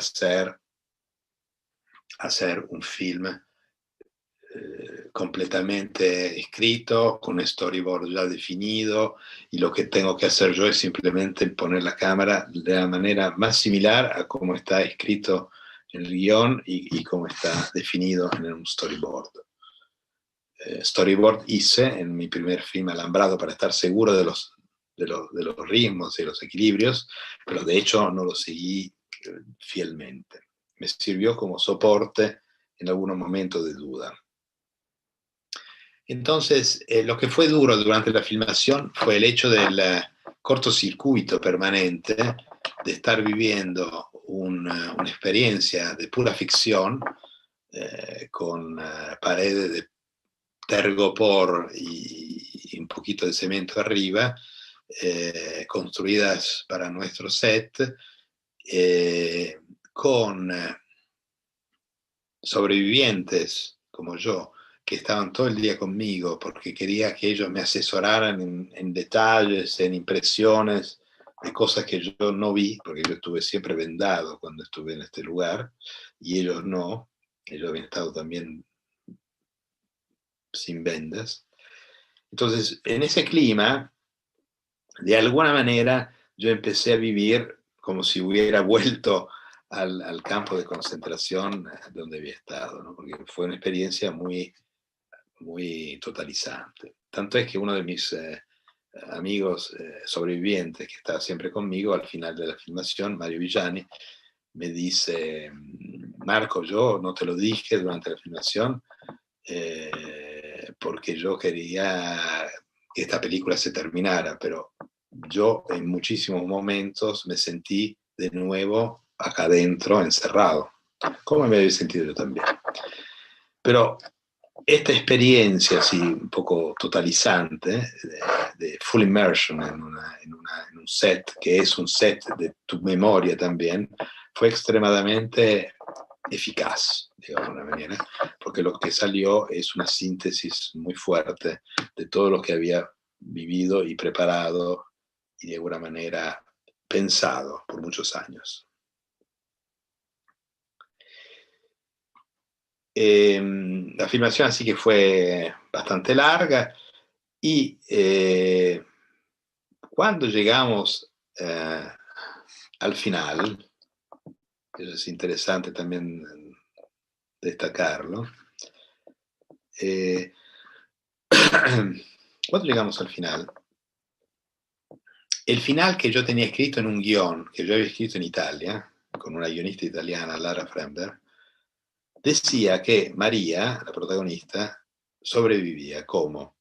Speaker 4: hacer un film completamente escrito, con un storyboard ya definido, y lo que tengo que hacer yo es simplemente poner la cámara de la manera más similar a cómo está escrito en el guión y cómo está definido en un storyboard. Storyboard hice en mi primer film Alambrado para estar seguro de los ritmos y los equilibrios, pero de hecho no lo seguí fielmente. Me sirvió como soporte en algunos momentos de duda. Entonces, lo que fue duro durante la filmación fue el hecho del cortocircuito permanente de estar viviendo una experiencia de pura ficción con paredes de tergopor y un poquito de cemento arriba, construidas para nuestro set, con sobrevivientes como yo, que estaban todo el día conmigo porque quería que ellos me asesoraran en detalles, en impresiones de cosas que yo no vi, porque yo estuve siempre vendado cuando estuve en este lugar, y ellos no, ellos habían estado también sin vendas. Entonces, en ese clima, de alguna manera, yo empecé a vivir como si hubiera vuelto al campo de concentración donde había estado, ¿no? Porque fue una experiencia muy, muy totalizante. Tanto es que uno de mis amigos sobrevivientes, que está siempre conmigo, al final de la filmación, Mario Villani, me dice: Marco, yo no te lo dije durante la filmación porque yo quería que esta película se terminara, pero yo en muchísimos momentos me sentí de nuevo acá adentro, encerrado, como me había sentido yo también. Pero esta experiencia así un poco totalizante de full immersion en un set, que es un set de tu memoria también, fue extremadamente eficaz, digamos de una manera, porque lo que salió es una síntesis muy fuerte de todo lo que había vivido y preparado y de alguna manera pensado por muchos años. La filmación así que fue bastante larga y cuando llegamos al final, eso es interesante también destacarlo, Cuando llegamos al final, el final que yo tenía escrito en un guión, que yo había escrito en Italia, con una guionista italiana, Lara Fremberg, decía que María, la protagonista, sobrevivía. ¿Cómo?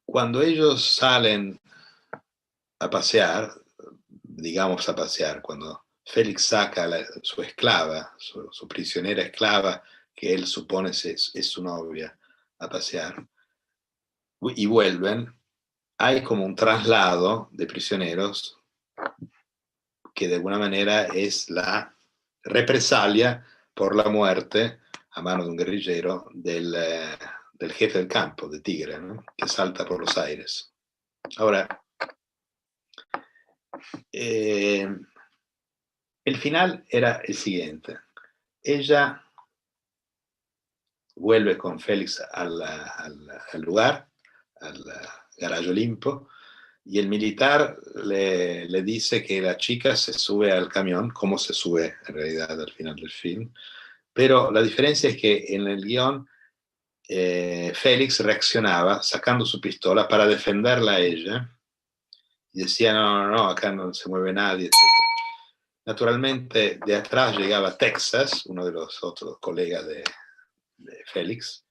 Speaker 4: Cuando ellos salen a pasear, digamos a pasear, cuando Félix saca su esclava, su prisionera esclava, que él supone es su novia, a pasear, y vuelven, hay como un traslado de prisioneros que de alguna manera es la represalia por la muerte a mano de un guerrillero del jefe del campo, de Tigre, ¿no? Que salta por los aires. Ahora, el final era el siguiente. Ella vuelve con Félix al lugar, al Garaggio Olimpo, y el militar le dice que la chica se sube al camión, como se sube en realidad al final del film, pero la diferencia es que en el guión Félix reaccionaba sacando su pistola para defenderla a ella, y decía, no, acá no se mueve nadie, etc. Naturalmente, de atrás llegaba Texas, uno de los otros colegas de Félix,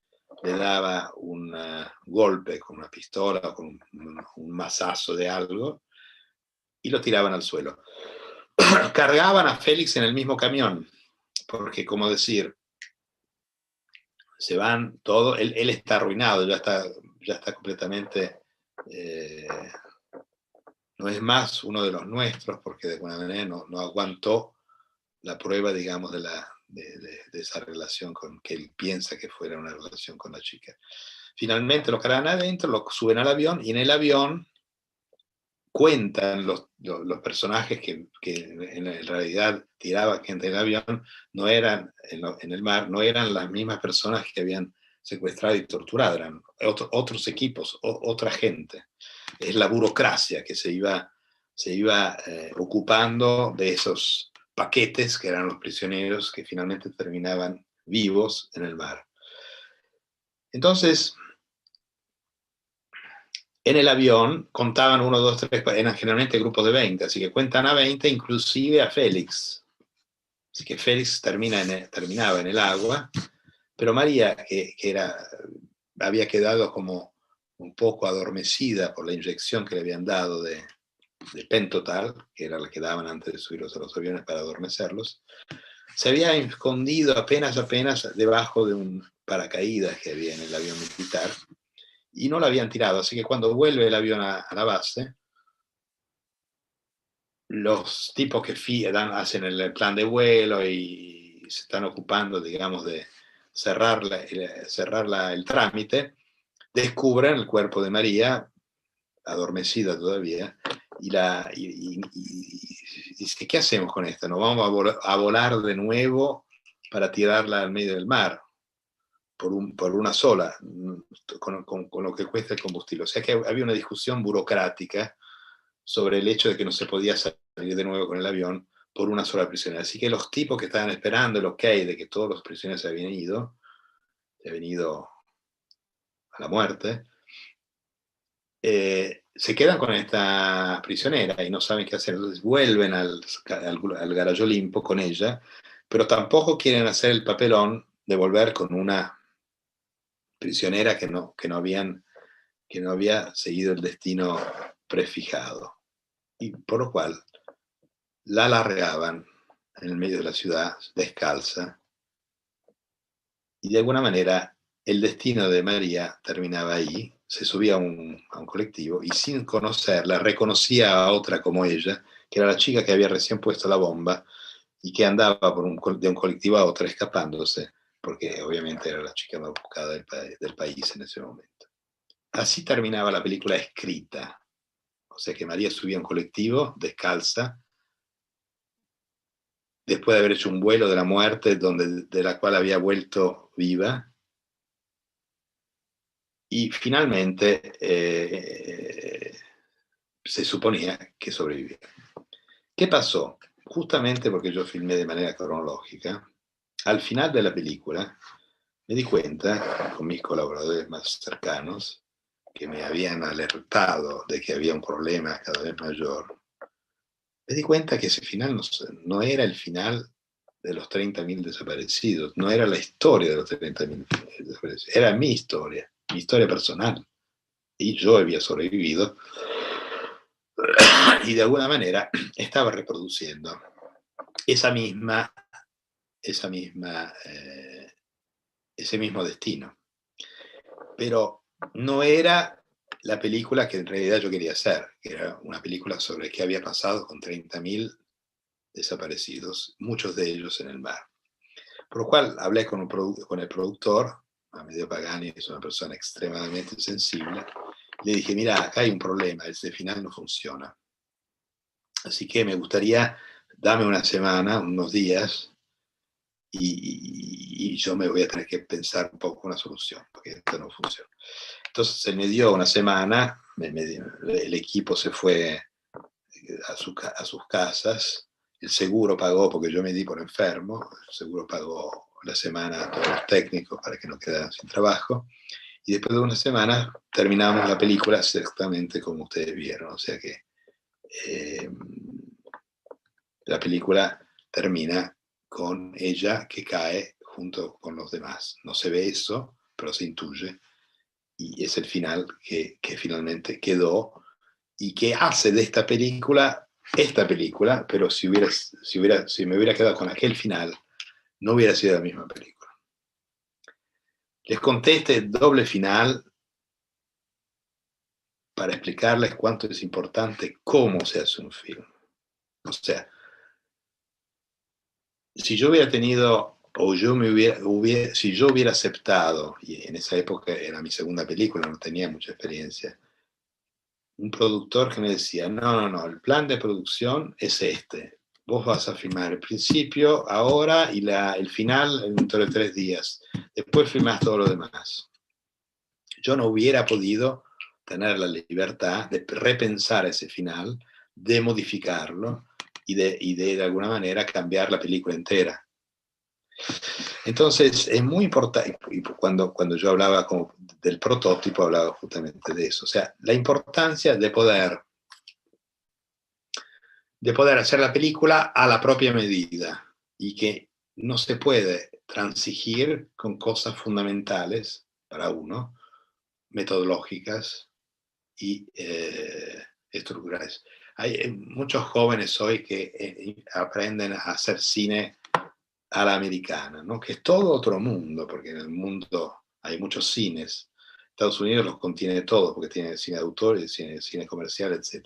Speaker 4: le daba un golpe con una pistola o con un mazazo de algo y lo tiraban al suelo. Cargaban a Félix en el mismo camión, porque, como decir, se van todos, él está arruinado, ya está completamente, no es más uno de los nuestros, porque de alguna manera no aguantó la prueba, digamos, de esa relación que él piensa que fuera una relación con la chica. Finalmente lo cargan adentro, lo suben al avión, y en el avión cuentan los personajes que en realidad tiraba gente del avión, no eran, en el mar, no eran las mismas personas que habían secuestrado y torturado, eran otros equipos, otra gente. Es la burocracia que se iba ocupando de esos paquetes que eran los prisioneros que finalmente terminaban vivos en el mar. Entonces, en el avión contaban 1, 2, 3, eran generalmente grupos de 20, así que cuentan a 20, inclusive a Félix. Así que Félix terminaba en el agua, pero María, que había quedado como un poco adormecida por la inyección que le habían dado de Pentotal, que era la que daban antes de subirlos a los aviones para adormecerlos, se había escondido apenas debajo de un paracaídas que había en el avión militar, y no lo habían tirado. Así que cuando vuelve el avión a la base, los tipos que hacen el plan de vuelo y se están ocupando, digamos, de cerrar el trámite, descubren el cuerpo de María, adormecida todavía, y dice, ¿qué hacemos con esto? ¿Nos vamos a volar de nuevo para tirarla al medio del mar? Por una sola, con lo que cuesta el combustible. O sea que había una discusión burocrática sobre el hecho de que no se podía salir de nuevo con el avión por una sola prisionera. Así que los tipos que estaban esperando el ok de que todos los prisioneros se habían ido a la muerte, se quedan con esta prisionera y no saben qué hacer. Entonces vuelven al Garaggio Olimpo con ella, pero tampoco quieren hacer el papelón de volver con una prisionera que no había seguido el destino prefijado, y por lo cual la largaban en el medio de la ciudad descalza, y de alguna manera el destino de María terminaba ahí. Se subía a un colectivo y sin conocerla reconocía a otra como ella, que era la chica que había recién puesto la bomba y que andaba de un colectivo a otro escapándose, porque obviamente era la chica más buscada del país en ese momento. Así terminaba la película escrita. O sea que María subía a un colectivo descalza, después de haber hecho un vuelo de la muerte de la cual había vuelto viva, y finalmente se suponía que sobrevivía. ¿Qué pasó? Justamente porque yo filmé de manera cronológica, al final de la película me di cuenta con mis colaboradores más cercanos que me habían alertado de que había un problema cada vez mayor. Me di cuenta que ese final no era el final de los 30.000 desaparecidos, no era la historia de los 30.000 desaparecidos, era mi historia personal. Y yo había sobrevivido y de alguna manera estaba reproduciendo ese mismo destino. Pero no era la película que en realidad yo quería hacer, que era una película sobre qué había pasado con 30.000 desaparecidos, muchos de ellos en el mar. Por lo cual hablé con el productor, Amedeo Pagani, es una persona extremadamente sensible. Le dije, mira, acá hay un problema, ese final no funciona. Así que me gustaría, dame una semana, unos días, y yo me voy a tener que pensar un poco una solución, porque esto no funciona. Entonces se me dio una semana, el equipo se fue a sus casas, el seguro pagó, porque yo me di por enfermo, el seguro pagó la semana a todos los técnicos para que no quedaran sin trabajo, y después de una semana terminamos la película exactamente como ustedes vieron, o sea que la película termina con ella que cae junto con los demás. No se ve eso, pero se intuye, y es el final que finalmente quedó y que hace de esta película, pero si me hubiera quedado con aquel final, no hubiera sido la misma película. Les conté este doble final para explicarles cuánto es importante cómo se hace un film. O sea, si yo hubiera tenido, o si yo hubiera aceptado, y en esa época era mi segunda película, no tenía mucha experiencia, un productor que me decía, no, el plan de producción es este. Vos vas a filmar el principio, ahora, y el final dentro de 3 días. Después filmás todo lo demás. Yo no hubiera podido tener la libertad de repensar ese final, de modificarlo y de alguna manera cambiar la película entera. Entonces, es muy importante, y cuando yo hablaba del prototipo, hablaba justamente de eso. O sea, la importancia de poder hacer la película a la propia medida y que no se puede transigir con cosas fundamentales para uno, metodológicas y estructurales. Hay muchos jóvenes hoy que aprenden a hacer cine a la americana, ¿no? Que es todo otro mundo, porque en el mundo hay muchos cines. Estados Unidos los contiene todos, porque tiene cine de autor, cine comercial, etc.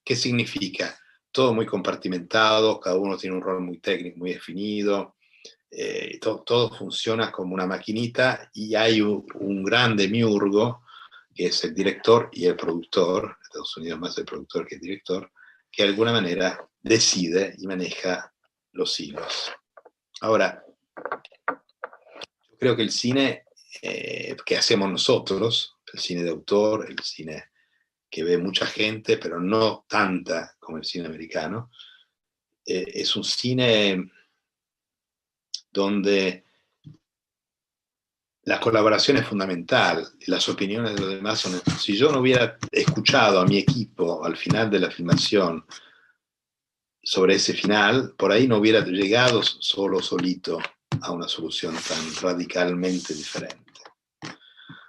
Speaker 4: ¿Qué significa? Todo muy compartimentado, cada uno tiene un rol muy técnico, muy definido, todo funciona como una maquinita y hay un gran demiurgo, que es el director y el productor, Estados Unidos más el productor que el director, que de alguna manera decide y maneja los hilos. Ahora, yo creo que el cine que hacemos nosotros, el cine de autor, el cine que ve mucha gente, pero no tanta como el cine americano, es un cine donde la colaboración es fundamental y las opiniones de los demás son... Si yo no hubiera escuchado a mi equipo al final de la filmación sobre ese final, por ahí no hubiera llegado solito a una solución tan radicalmente diferente.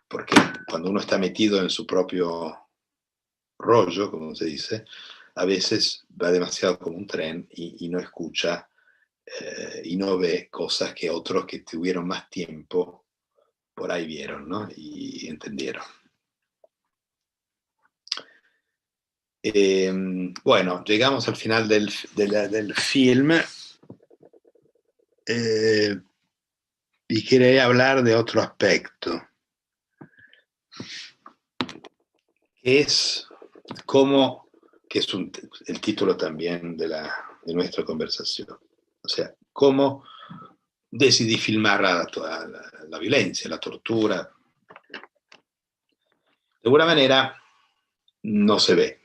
Speaker 4: Porque cuando uno está metido en su propio rollo, como se dice, a veces va demasiado como un tren y no escucha y no ve cosas que otros que tuvieron más tiempo por ahí vieron, ¿no? Y entendieron. Bueno, llegamos al final del film y quería hablar de otro aspecto, que es cómo, que es el título también de nuestra conversación, o sea, cómo decidí filmar la violencia, la tortura. De alguna manera no se ve.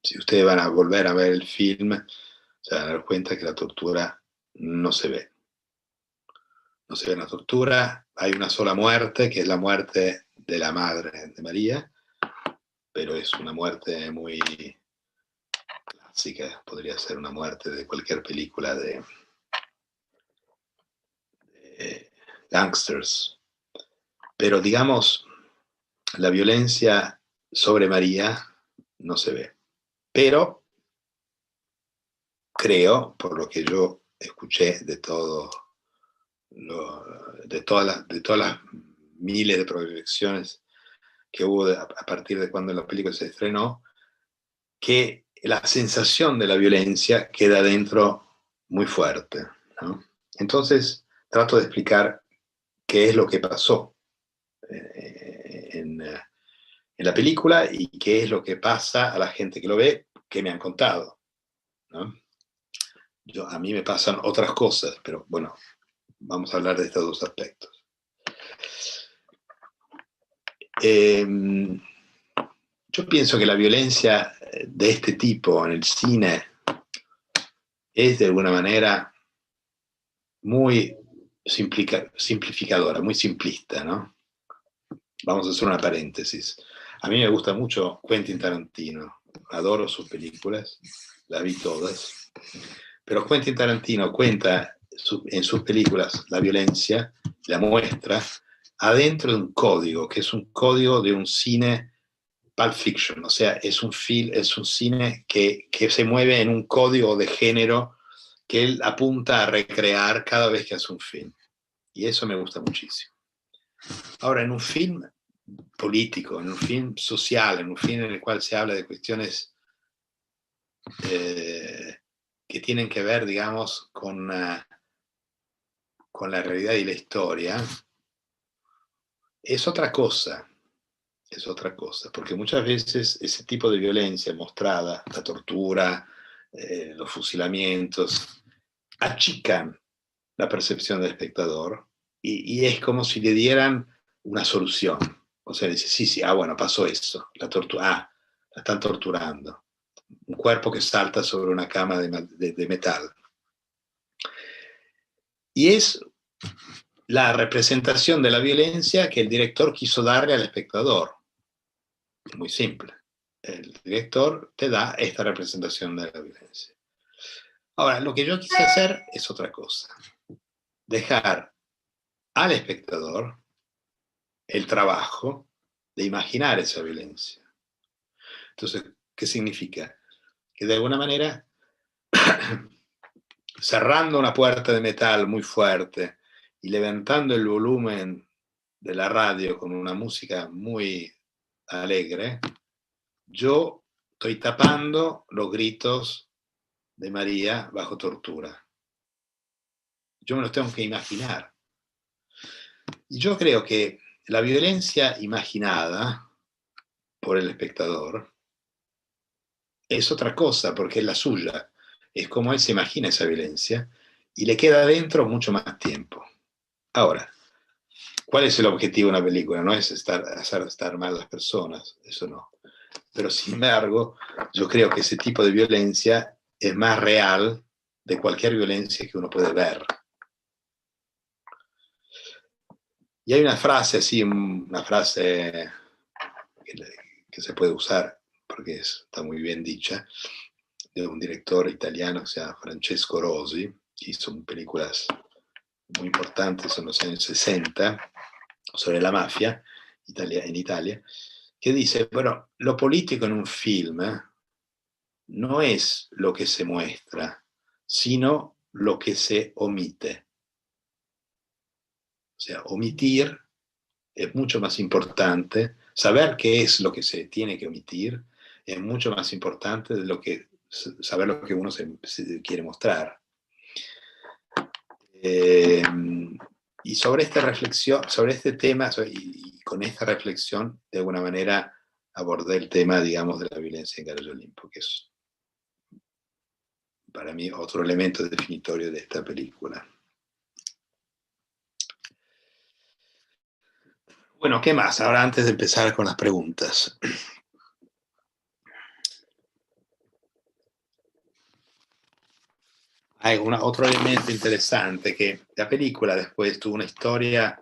Speaker 4: Si ustedes van a volver a ver el film, se van a dar cuenta que la tortura no se ve. no se ve la tortura, hay una sola muerte, que es la muerte de la madre de María, pero es una muerte muy clásica, podría ser una muerte de cualquier película de gangsters. Pero digamos, la violencia sobre María no se ve. Pero creo, por lo que yo escuché de todas las miles de proyecciones que hubo a partir de cuando la película se estrenó, que la sensación de la violencia queda dentro muy fuerte, ¿no? Entonces trato de explicar qué es lo que pasó en la película y qué es lo que pasa a la gente que lo ve, que me han contado, ¿no? A mí me pasan otras cosas, pero bueno, vamos a hablar de estos dos aspectos. Yo pienso que la violencia de este tipo en el cine es de alguna manera muy simplificadora, muy simplista, ¿no? Vamos a hacer una paréntesis. A mí me gusta mucho Quentin Tarantino, adoro sus películas, las vi todas, pero Quentin Tarantino cuenta en sus películas la violencia, la muestra adentro de un código, que es un código de un cine Pulp Fiction, o sea, es un cine que se mueve en un código de género que él apunta a recrear cada vez que hace un film. Y eso me gusta muchísimo. Ahora, en un film político, en un film social, en un film en el cual se habla de cuestiones que tienen que ver, digamos, con la realidad y la historia, es otra cosa. Es otra cosa, porque muchas veces ese tipo de violencia mostrada, la tortura, los fusilamientos, achican la percepción del espectador y es como si le dieran una solución. O sea, dice, sí, bueno, pasó eso, la están torturando. Un cuerpo que salta sobre una cama de metal. Y es la representación de la violencia que el director quiso darle al espectador. Muy simple. El director te da esta representación de la violencia. Ahora, lo que yo quise hacer es otra cosa. Dejar al espectador el trabajo de imaginar esa violencia. Entonces, ¿qué significa? Que de alguna manera, cerrando una puerta de metal muy fuerte y levantando el volumen de la radio con una música muy alegre, yo estoy tapando los gritos de María bajo tortura. Yo me los tengo que imaginar. Y yo creo que la violencia imaginada por el espectador es otra cosa, porque es la suya. Es como él se imagina esa violencia y le queda adentro mucho más tiempo. Ahora, ¿cuál es el objetivo de una película? No es hacer estar mal a las personas, eso no. Pero sin embargo, yo creo que ese tipo de violencia es más real de cualquier violencia que uno puede ver. Y hay una frase así, una frase que se puede usar, porque está muy bien dicha, de un director italiano que se llama Francesco Rosi, que hizo películas muy importantes en los años 60 sobre la mafia en Italia, que dice, bueno, lo político en un film no es lo que se muestra, sino lo que se omite. O sea, omitir es mucho más importante, saber qué es lo que se tiene que omitir es mucho más importante de saber lo que uno se quiere mostrar. Y sobre esta reflexión, sobre este tema, y con esta reflexión, de alguna manera abordé el tema, digamos, de la violencia en Carlos Olimpo, que es para mí otro elemento definitorio de esta película. Bueno, ¿qué más? Ahora, antes de empezar con las preguntas. Hay otro elemento interesante, que la película después tuvo una historia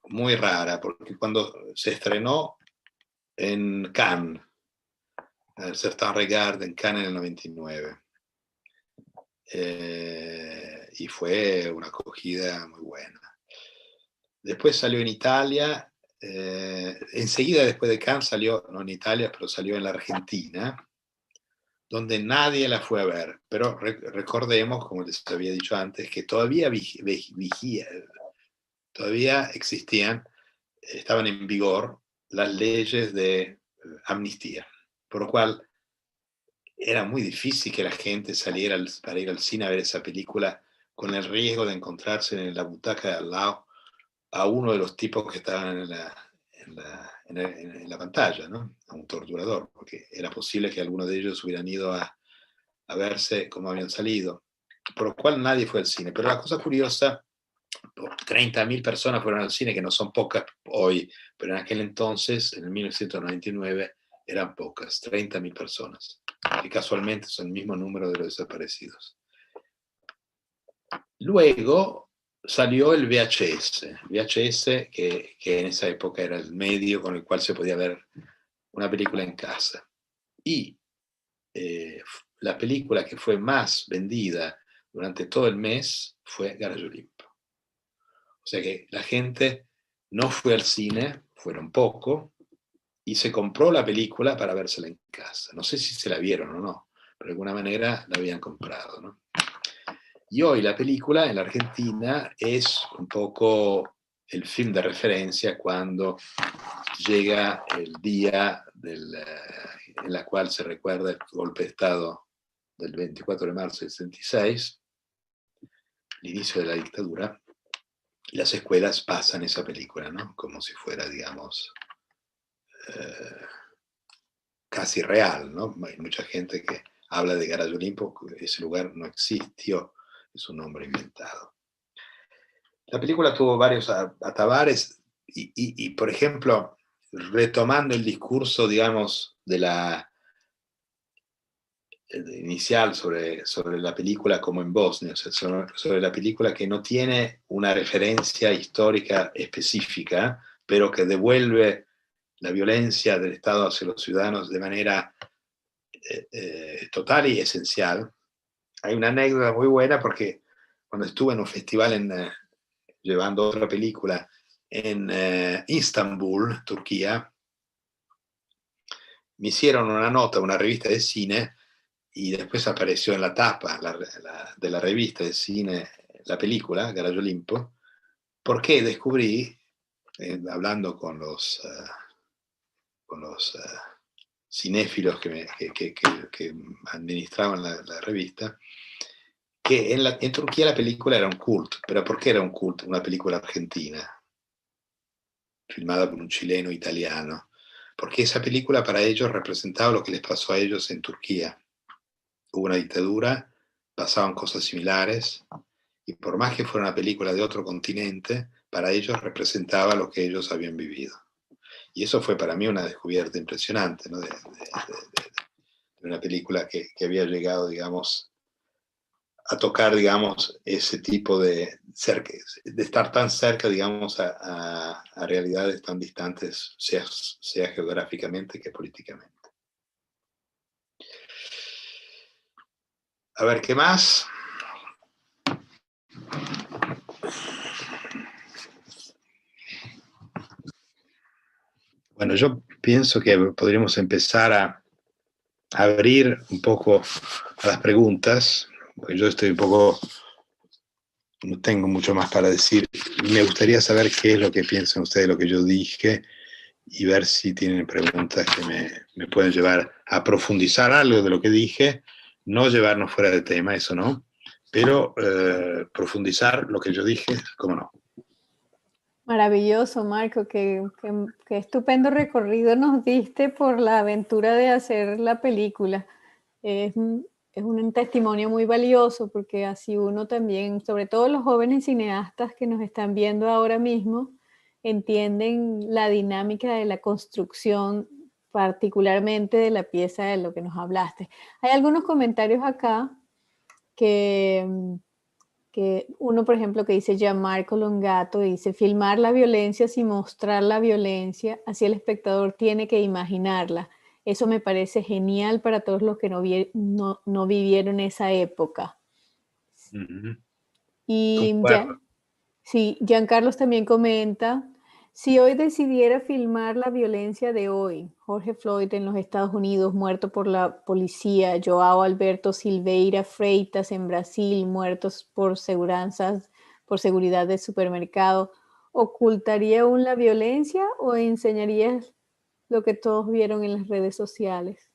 Speaker 4: muy rara, porque cuando se estrenó en Cannes, el Certain Regard en Cannes en el 99, y fue una acogida muy buena. Después salió en Italia, enseguida después de Cannes salió, no en Italia, pero salió en la Argentina, donde nadie la fue a ver. Pero recordemos, como les había dicho antes, que todavía todavía existían, estaban en vigor las leyes de amnistía, por lo cual era muy difícil que la gente saliera para ir al cine a ver esa película con el riesgo de encontrarse en la butaca de al lado a uno de los tipos que estaban en la pantalla, ¿no? A un torturador, porque era posible que algunos de ellos hubieran ido a verse cómo habían salido, por lo cual nadie fue al cine. Pero la cosa curiosa, 30.000 personas fueron al cine, que no son pocas hoy, pero en aquel entonces, en el 1999, eran pocas, 30.000 personas, que casualmente son el mismo número de los desaparecidos. Luego salió el VHS, que en esa época era el medio con el cual se podía ver una película en casa. Y la película que fue más vendida durante todo el mes fue Gallo Limpio. O sea que la gente no fue al cine, fueron poco, y se compró la película para vérsela en casa. No sé si se la vieron o no, pero de alguna manera la habían comprado, ¿no? Y hoy la película en la Argentina es un poco el film de referencia cuando llega el día en la cual se recuerda el golpe de Estado del 24 de marzo del 66, el inicio de la dictadura, y las escuelas pasan esa película, ¿no? Como si fuera, digamos, casi real, ¿no? Hay mucha gente que habla de Garage Olimpo, ese lugar no existió, es un nombre inventado. La película tuvo varios atabares y, por ejemplo, retomando el discurso, digamos, de la inicial sobre la película como en Bosnia, o sea, sobre la película que no tiene una referencia histórica específica, pero que devuelve la violencia del Estado hacia los ciudadanos de manera total y esencial. Hay una anécdota muy buena porque cuando estuve en un festival llevando otra película en Istambul, Turquía, me hicieron una nota, una revista de cine, y después apareció en la tapa de la revista de cine la película, Garage Olimpo, porque descubrí, hablando con los cinéfilos que administraban la revista, que en Turquía la película era un culto. ¿Pero por qué era un culto? Una película argentina, filmada por un chileno italiano, porque esa película para ellos representaba lo que les pasó a ellos en Turquía. Hubo una dictadura, pasaban cosas similares, y por más que fuera una película de otro continente, para ellos representaba lo que ellos habían vivido. Y eso fue para mí una descubierta impresionante, ¿no? de una película que había llegado, digamos, a tocar, digamos, ese tipo de estar tan cerca, digamos, a realidades tan distantes, sea geográficamente que políticamente. A ver, ¿qué más? Bueno, yo pienso que podríamos empezar a abrir un poco a las preguntas, porque yo estoy un poco, no tengo mucho más para decir. Me gustaría saber qué es lo que piensan ustedes de lo que yo dije y ver si tienen preguntas que me pueden llevar a profundizar algo de lo que dije, no llevarnos fuera de tema, eso no, pero profundizar lo que yo dije, cómo no.
Speaker 3: Maravilloso, Marco, qué estupendo recorrido nos diste por la aventura de hacer la película. Es un testimonio muy valioso porque así uno también, sobre todo los jóvenes cineastas que nos están viendo ahora mismo, entienden la dinámica de la construcción, particularmente de la pieza de lo que nos hablaste. Hay algunos comentarios acá que uno, por ejemplo, que dice Gianmarco Longato, dice, filmar la violencia sin mostrar la violencia, así el espectador tiene que imaginarla. Eso me parece genial para todos los que no vivieron esa época. Y ya, sí, Giancarlos también comenta, si hoy decidiera filmar la violencia de hoy, Jorge Floyd en los Estados Unidos, muerto por la policía, Joao Alberto Silveira Freitas en Brasil, muertos por seguridad de supermercado, ¿ocultaría aún la violencia o enseñarías lo que todos vieron en las redes sociales?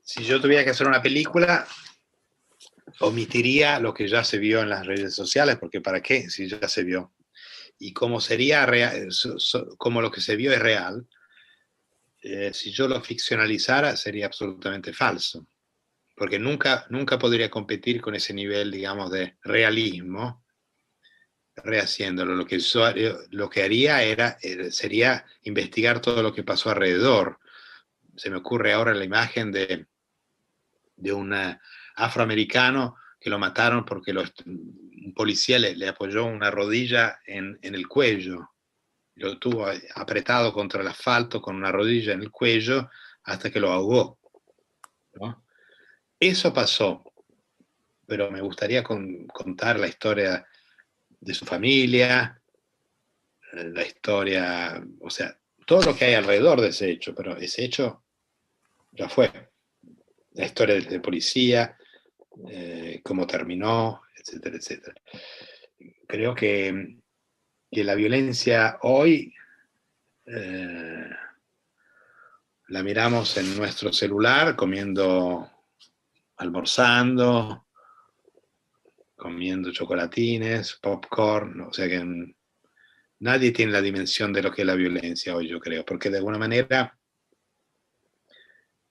Speaker 4: Si yo tuviera que hacer una película, omitiría lo que ya se vio en las redes sociales, porque ¿para qué? Si ya se vio. Y como sería real, como lo que se vio es real, si yo lo ficcionalizara sería absolutamente falso, porque nunca podría competir con ese nivel, digamos, de realismo, rehaciéndolo. Lo que haría sería investigar todo lo que pasó alrededor. Se me ocurre ahora la imagen de un afroamericano que lo mataron porque un policía le apoyó una rodilla en el cuello. Lo tuvo apretado contra el asfalto con una rodilla en el cuello hasta que lo ahogó, ¿no? Eso pasó, pero me gustaría contar la historia de su familia, la historia, o sea, todo lo que hay alrededor de ese hecho, pero ese hecho ya fue. La historia de policía, cómo terminó, etcétera, etcétera. Creo que la violencia hoy la miramos en nuestro celular, almorzando, comiendo chocolatines, popcorn, o sea que nadie tiene la dimensión de lo que es la violencia hoy, yo creo, porque de alguna manera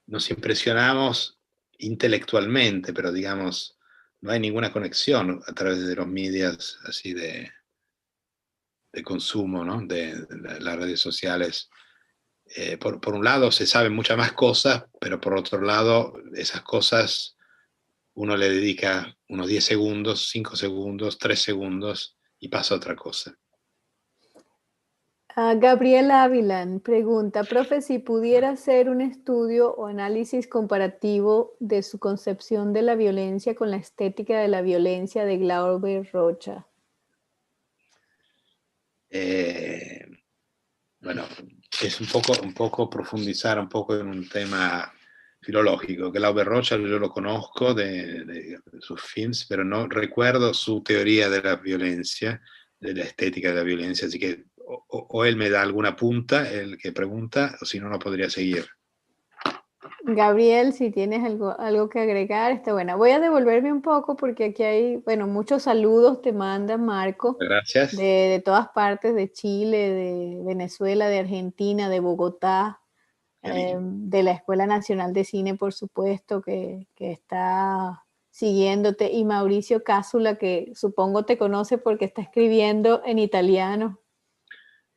Speaker 4: nos impresionamos intelectualmente, pero digamos, no hay ninguna conexión a través de los medios así de consumo, ¿no? De las redes sociales. Por un lado se saben muchas más cosas, pero por otro lado esas cosas uno le dedica unos 10 segundos, 5 segundos, 3 segundos y pasa otra cosa.
Speaker 3: Gabriel Avilan pregunta, profe, si pudiera hacer un estudio o análisis comparativo de su concepción de la violencia con la estética de la violencia de Glauber Rocha.
Speaker 4: Bueno, es un poco profundizar un poco en un tema filológico. Glauber Rocha yo lo conozco de sus films, pero no recuerdo su teoría de la violencia, de la estética de la violencia, así que o él me da alguna punta, el que pregunta, o si no, no podría seguir.
Speaker 3: Gabriel, si tienes algo que agregar, está buena. Voy a devolverme un poco porque aquí hay, bueno, muchos saludos te manda Marco.
Speaker 4: Gracias.
Speaker 3: De todas partes, de Chile, de Venezuela, de Argentina, de Bogotá, de la Escuela Nacional de Cine, por supuesto, que está siguiéndote, y Mauricio Cásula, que supongo te conoce porque está escribiendo en italiano.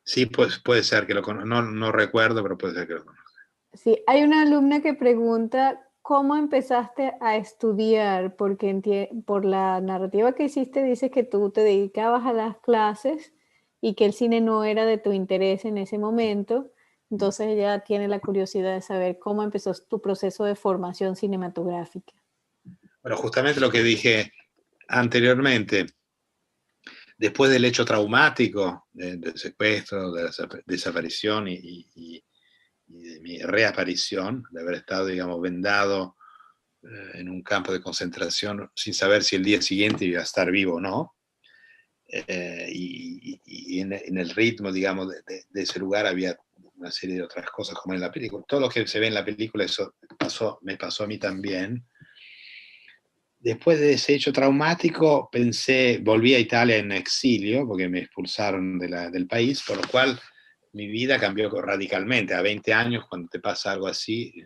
Speaker 4: Sí, pues puede ser que lo conozca, no recuerdo, pero puede ser que lo conozca.
Speaker 3: Sí, hay una alumna que pregunta, ¿cómo empezaste a estudiar? Porque por la narrativa que hiciste dices que tú te dedicabas a las clases y que el cine no era de tu interés en ese momento. Entonces ella tiene la curiosidad de saber cómo empezó tu proceso de formación cinematográfica.
Speaker 4: Bueno, justamente lo que dije anteriormente, después del hecho traumático del secuestro, de la desaparición y de mi reaparición, de haber estado, digamos, vendado en un campo de concentración sin saber si el día siguiente iba a estar vivo o no, y en el ritmo, digamos, de ese lugar había una serie de otras cosas como en la película. Todo lo que se ve en la película, eso me pasó a mí también. Después de ese hecho traumático, volví a Italia en exilio, porque me expulsaron del país, por lo cual mi vida cambió radicalmente. A 20 años, cuando te pasa algo así,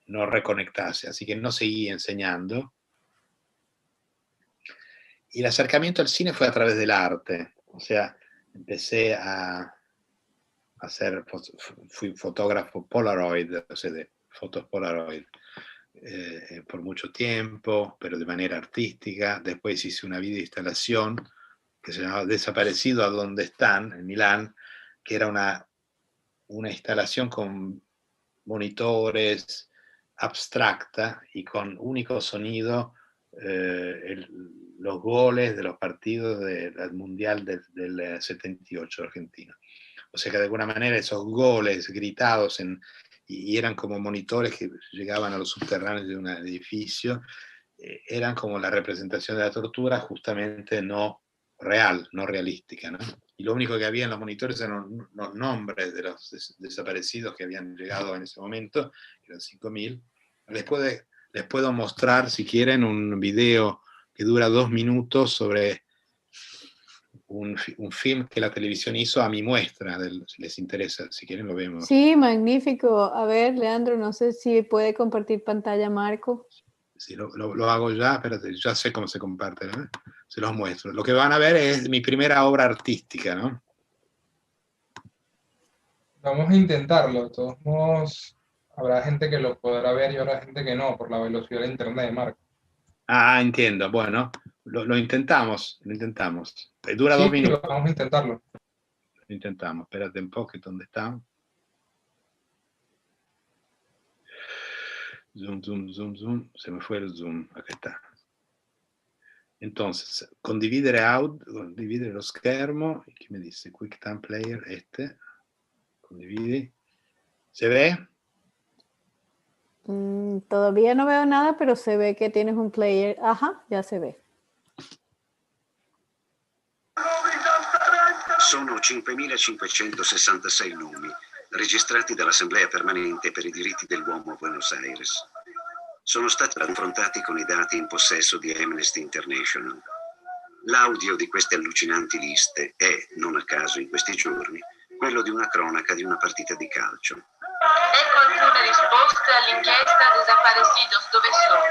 Speaker 4: no reconectarse. Así que no seguí enseñando. Y el acercamiento al cine fue a través del arte. O sea, empecé a hacer, fui fotógrafo Polaroid, o sea, de fotos Polaroid. por mucho tiempo, pero de manera artística. Después hice una videoinstalación que se llamaba Desaparecido a donde están, en Milán, que era una instalación con monitores, abstracta y con único sonido los goles de los partidos del Mundial del 78 argentino. O sea que de alguna manera esos goles gritados y eran como monitores que llegaban a los subterráneos de un edificio, eran como la representación de la tortura, justamente no real, no realística, ¿no? Y lo único que había en los monitores eran los nombres de los desaparecidos que habían llegado en ese momento, que eran 5.000. Les puedo mostrar, si quieren, un video que dura 2 minutos sobre un film que la televisión hizo a mi muestra, si les interesa, si quieren lo vemos.
Speaker 3: Sí, magnífico. A ver, Leandro, no sé si puede compartir pantalla, Marco.
Speaker 4: Sí, lo hago ya, espérate, ya sé cómo se comparte, ¿no? Se los muestro. Lo que van a ver es mi primera obra artística, ¿no?
Speaker 1: Vamos a intentarlo. De todos modos, habrá gente que lo podrá ver y habrá gente que no, por la velocidad de internet de Marco.
Speaker 4: Ah, entiendo. Bueno, lo intentamos, lo intentamos. Dura
Speaker 1: Sí,
Speaker 4: 2 minutos.
Speaker 1: vamos a intentarlo.
Speaker 4: Lo intentamos. Espérate un poco, ¿dónde está? Zoom, zoom, zoom, zoom. Se me fue el zoom. Acá está. Entonces, condividere lo schermo. ¿Qué me dice? QuickTime Player, Condividi. ¿Se ve?
Speaker 3: Todavía no veo nada, pero se ve que tienes un player. Ajá, ya se ve.
Speaker 5: Sono 5.566 nomi, registrati dall'Assemblea Permanente per i Diritti dell'Uomo a Buenos Aires. Sono stati confrontati con i dati in possesso di Amnesty International. L'audio di queste allucinanti liste è, non a caso in questi giorni, quello di una cronaca di una partita di calcio.
Speaker 6: Ecco alcune risposte all'inchiesta Desaparecidos dove sono.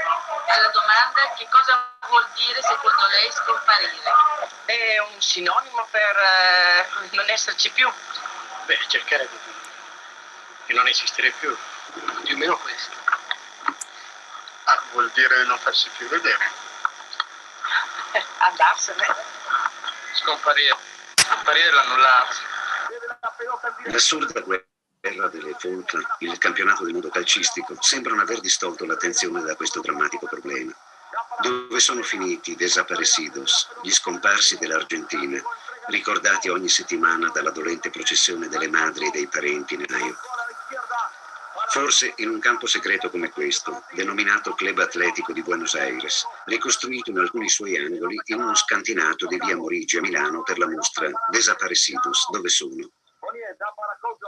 Speaker 6: Alla domanda che cosa vuol dire secondo lei scomparire?
Speaker 7: È un sinonimo per non esserci più.
Speaker 8: Beh, cercare di non esistere più, più o meno questo. Ah, vuol dire non farsi più vedere.
Speaker 7: Andarsene.
Speaker 8: Scomparire l'annullarsi.
Speaker 5: L'assurda guerra delle Falkland, il campionato del mondo calcistico, sembrano aver distolto l'attenzione da questo drammatico problema. Dove sono finiti i desaparecidos, gli scomparsi dell'Argentina, ricordati ogni settimana dalla dolente processione delle madri e dei parenti in Ohio? Forse in un campo segreto come questo, denominato Club Atletico di Buenos Aires, ricostruito in alcuni suoi angoli in uno scantinato di via Morigi a Milano per la mostra Desaparecidos, dove sono?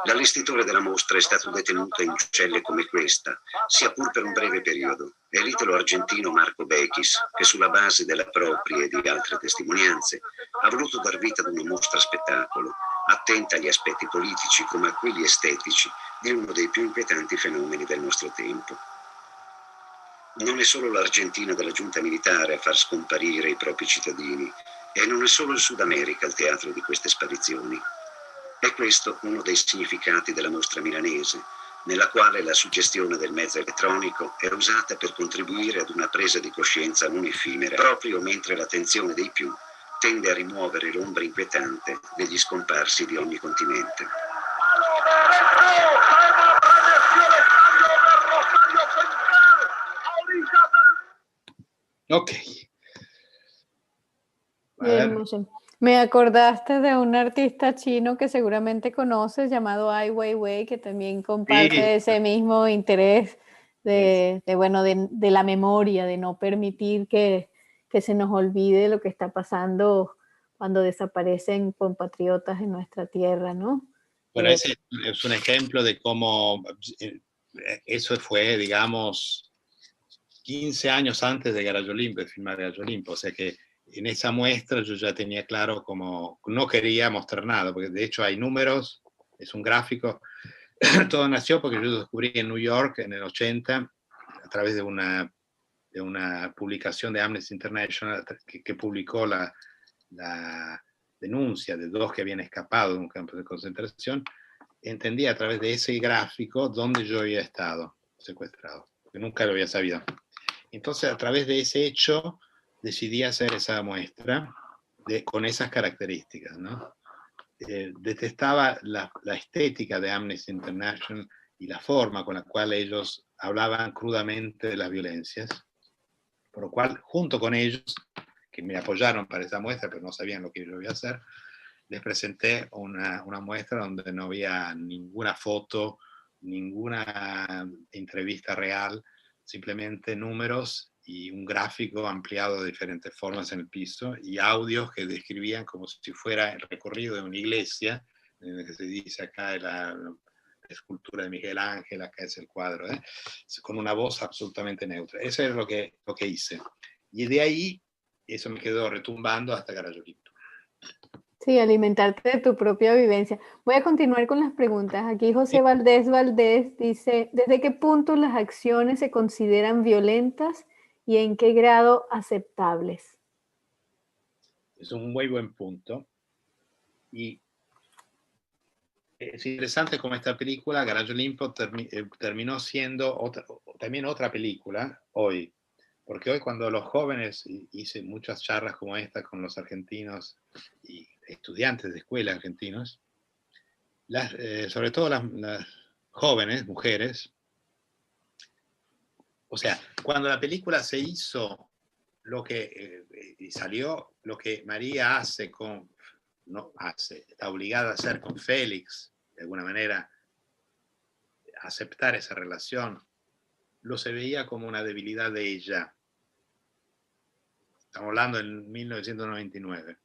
Speaker 5: L'allestitore della mostra è stato detenuto in celle come questa, sia pur per un breve periodo. È l'italo argentino Marco Bechis, che sulla base della propria e di altre testimonianze ha voluto dar vita ad una mostra spettacolo, attenta agli aspetti politici come a quelli estetici di uno dei più inquietanti fenomeni del nostro tempo. Non è solo l'Argentina della giunta militare a far scomparire i propri cittadini, e non è solo il Sud America il teatro di queste sparizioni. È questo uno dei significati della mostra milanese, nella quale la suggestione del mezzo elettronico è usata per contribuire ad una presa di coscienza non effimera, proprio mentre l'attenzione dei più tende a rimuovere l'ombra inquietante degli scomparsi di ogni continente.
Speaker 4: Ok.
Speaker 3: Hermoso. Me acordaste de un artista chino que seguramente conoces llamado Ai Weiwei, que también comparte
Speaker 4: Sí.
Speaker 3: ese mismo interés de la memoria, de no permitir que se nos olvide lo que está pasando cuando desaparecen compatriotas en nuestra tierra, ¿no?
Speaker 4: Bueno, ese es un ejemplo de cómo eso fue, digamos, 15 años antes de Gallo Olimpo, de filmar Gallo Olimpo, o sea que en esa muestra yo ya tenía claro como no quería mostrar nada, porque de hecho hay números, es un gráfico, todo nació porque yo descubrí en New York en el 80, a través de una publicación de Amnesty International que publicó la denuncia de 2 que habían escapado de un campo de concentración. Entendí a través de ese gráfico dónde yo había estado secuestrado. porque nunca lo había sabido. Entonces, a través de ese hecho, decidí hacer esa muestra con esas características, ¿no? Detestaba la estética de Amnesty International y la forma con la cual ellos hablaban crudamente de las violencias, por lo cual, junto con ellos, que me apoyaron para esa muestra, pero no sabían lo que yo iba a hacer, les presenté una muestra donde no había ninguna foto, ninguna entrevista real, simplemente números y un gráfico ampliado de diferentes formas en el piso y audios que describían como si fuera el recorrido de una iglesia, en el que se dice acá la escultura de Miguel Ángel, acá es el cuadro, con una voz absolutamente neutra. Eso es lo que hice. Y de ahí, eso me quedó retumbando hasta Garage Olimpo.
Speaker 3: Sí, alimentarte de tu propia vivencia. Voy a continuar con las preguntas. Aquí José Valdés dice, ¿desde qué punto las acciones se consideran violentas y en qué grado aceptables?
Speaker 4: Es un muy buen punto. Y es interesante como esta película, Garage Olimpo, terminó siendo también otra película hoy. Porque hoy cuando los jóvenes, hice muchas charlas como esta con los argentinos y estudiantes de escuela argentinos, sobre todo las jóvenes, mujeres, o sea, cuando la película se hizo, y salió lo que María está obligada a hacer con Félix, de alguna manera, aceptar esa relación, lo se veía como una debilidad de ella. Estamos hablando en 1999.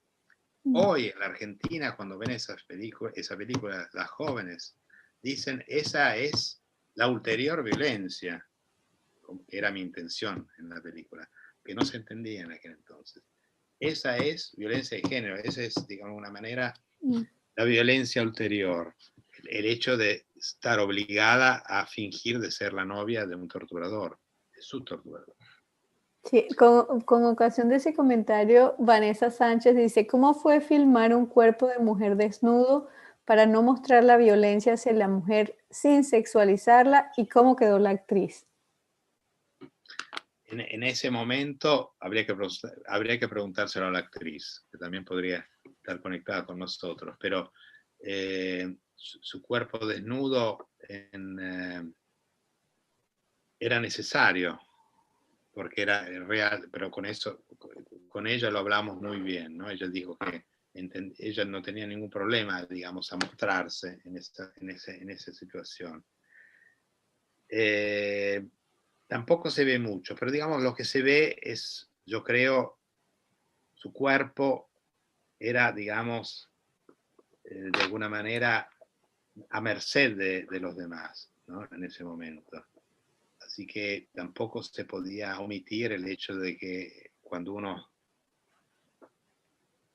Speaker 4: Hoy en la Argentina, cuando ven esa película, las jóvenes dicen, esa es la ulterior violencia, que era mi intención en la película, que no se entendía en aquel entonces. Esa es violencia de género, esa es, digamos, de alguna manera, la violencia ulterior. El hecho de estar obligada a fingir de ser la novia de un torturador, de su torturador.
Speaker 3: Sí, con ocasión de ese comentario, Vanessa Sánchez dice, ¿cómo fue filmar un cuerpo de mujer desnudo para no mostrar la violencia hacia la mujer sin sexualizarla y cómo quedó la actriz?
Speaker 4: En ese momento habría que preguntárselo a la actriz, que también podría estar conectada con nosotros, pero su cuerpo desnudo era necesario, porque era real, pero con ella lo hablamos muy bien, ¿no? Ella dijo que ella no tenía ningún problema, digamos, a mostrarse en esa situación. Tampoco se ve mucho, pero digamos lo que se ve es, yo creo, su cuerpo era, digamos, de alguna manera a merced de los demás, ¿no? En ese momento. Así que tampoco se podía omitir el hecho de que cuando uno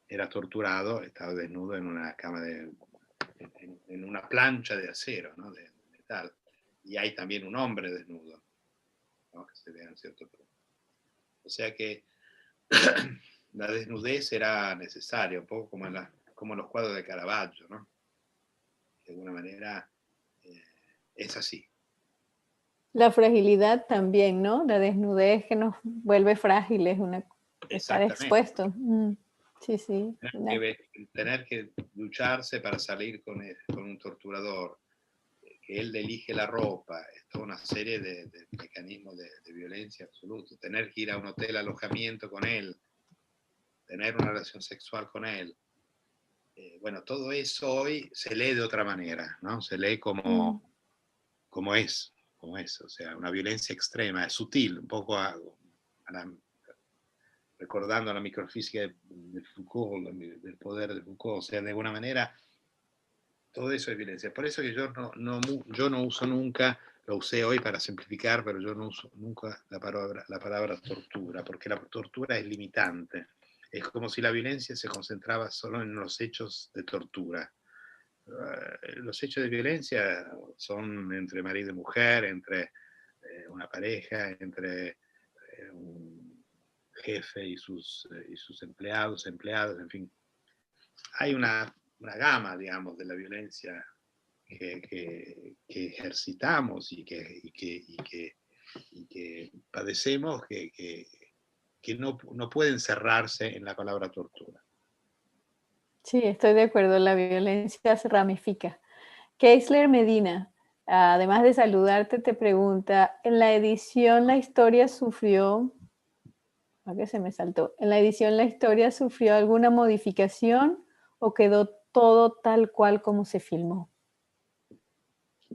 Speaker 4: era torturado, estaba desnudo en una cama en una plancha de acero, ¿no? De metal. Y hay también un hombre desnudo, ¿no? Que se ve en cierto punto. O sea que la desnudez era necesaria, un poco como los cuadros de Caravaggio, ¿no? De alguna manera es así.
Speaker 3: La fragilidad también, ¿no? La desnudez que nos vuelve frágiles, estar expuesto. Sí, sí.
Speaker 4: Tener que lucharse para salir con un torturador, que él le elige la ropa, es toda una serie de mecanismos de violencia absoluta. Tener que ir a un hotel alojamiento con él, tener una relación sexual con él. Bueno, todo eso hoy se lee de otra manera, ¿no? Se lee como es, o sea, una violencia extrema, es sutil, un poco recordando la microfísica de Foucault, del poder de Foucault, o sea, de alguna manera, todo eso es violencia. Por eso que yo no uso nunca, lo usé hoy para simplificar, pero yo no uso nunca la palabra tortura, porque la tortura es limitante. Es como si la violencia se concentraba solo en los hechos de tortura. Los hechos de violencia son entre marido y mujer, entre una pareja, entre un jefe y sus empleados, en fin. Hay una gama, digamos, de la violencia que ejercitamos y que padecemos que no pueden cerrarse en la palabra tortura.
Speaker 3: Sí, estoy de acuerdo, la violencia se ramifica. Keisler Medina, además de saludarte, te pregunta, ¿en la edición la historia sufrió, que se me saltó, ¿en la edición la historia sufrió alguna modificación o quedó todo tal cual como se filmó?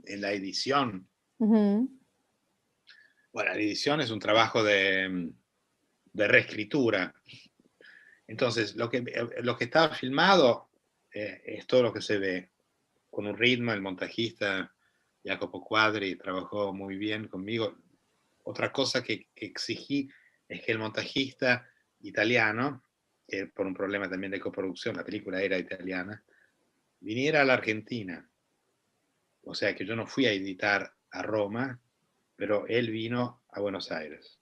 Speaker 4: En la edición,
Speaker 3: Uh-huh.
Speaker 4: bueno, la edición es un trabajo de reescritura. Entonces, lo que estaba filmado es todo lo que se ve, con un ritmo. El montajista Jacopo Quadri trabajó muy bien conmigo. Otra cosa que exigí es que el montajista italiano, que por un problema también de coproducción, la película era italiana, viniera a la Argentina. O sea que yo no fui a editar a Roma, pero él vino a Buenos Aires.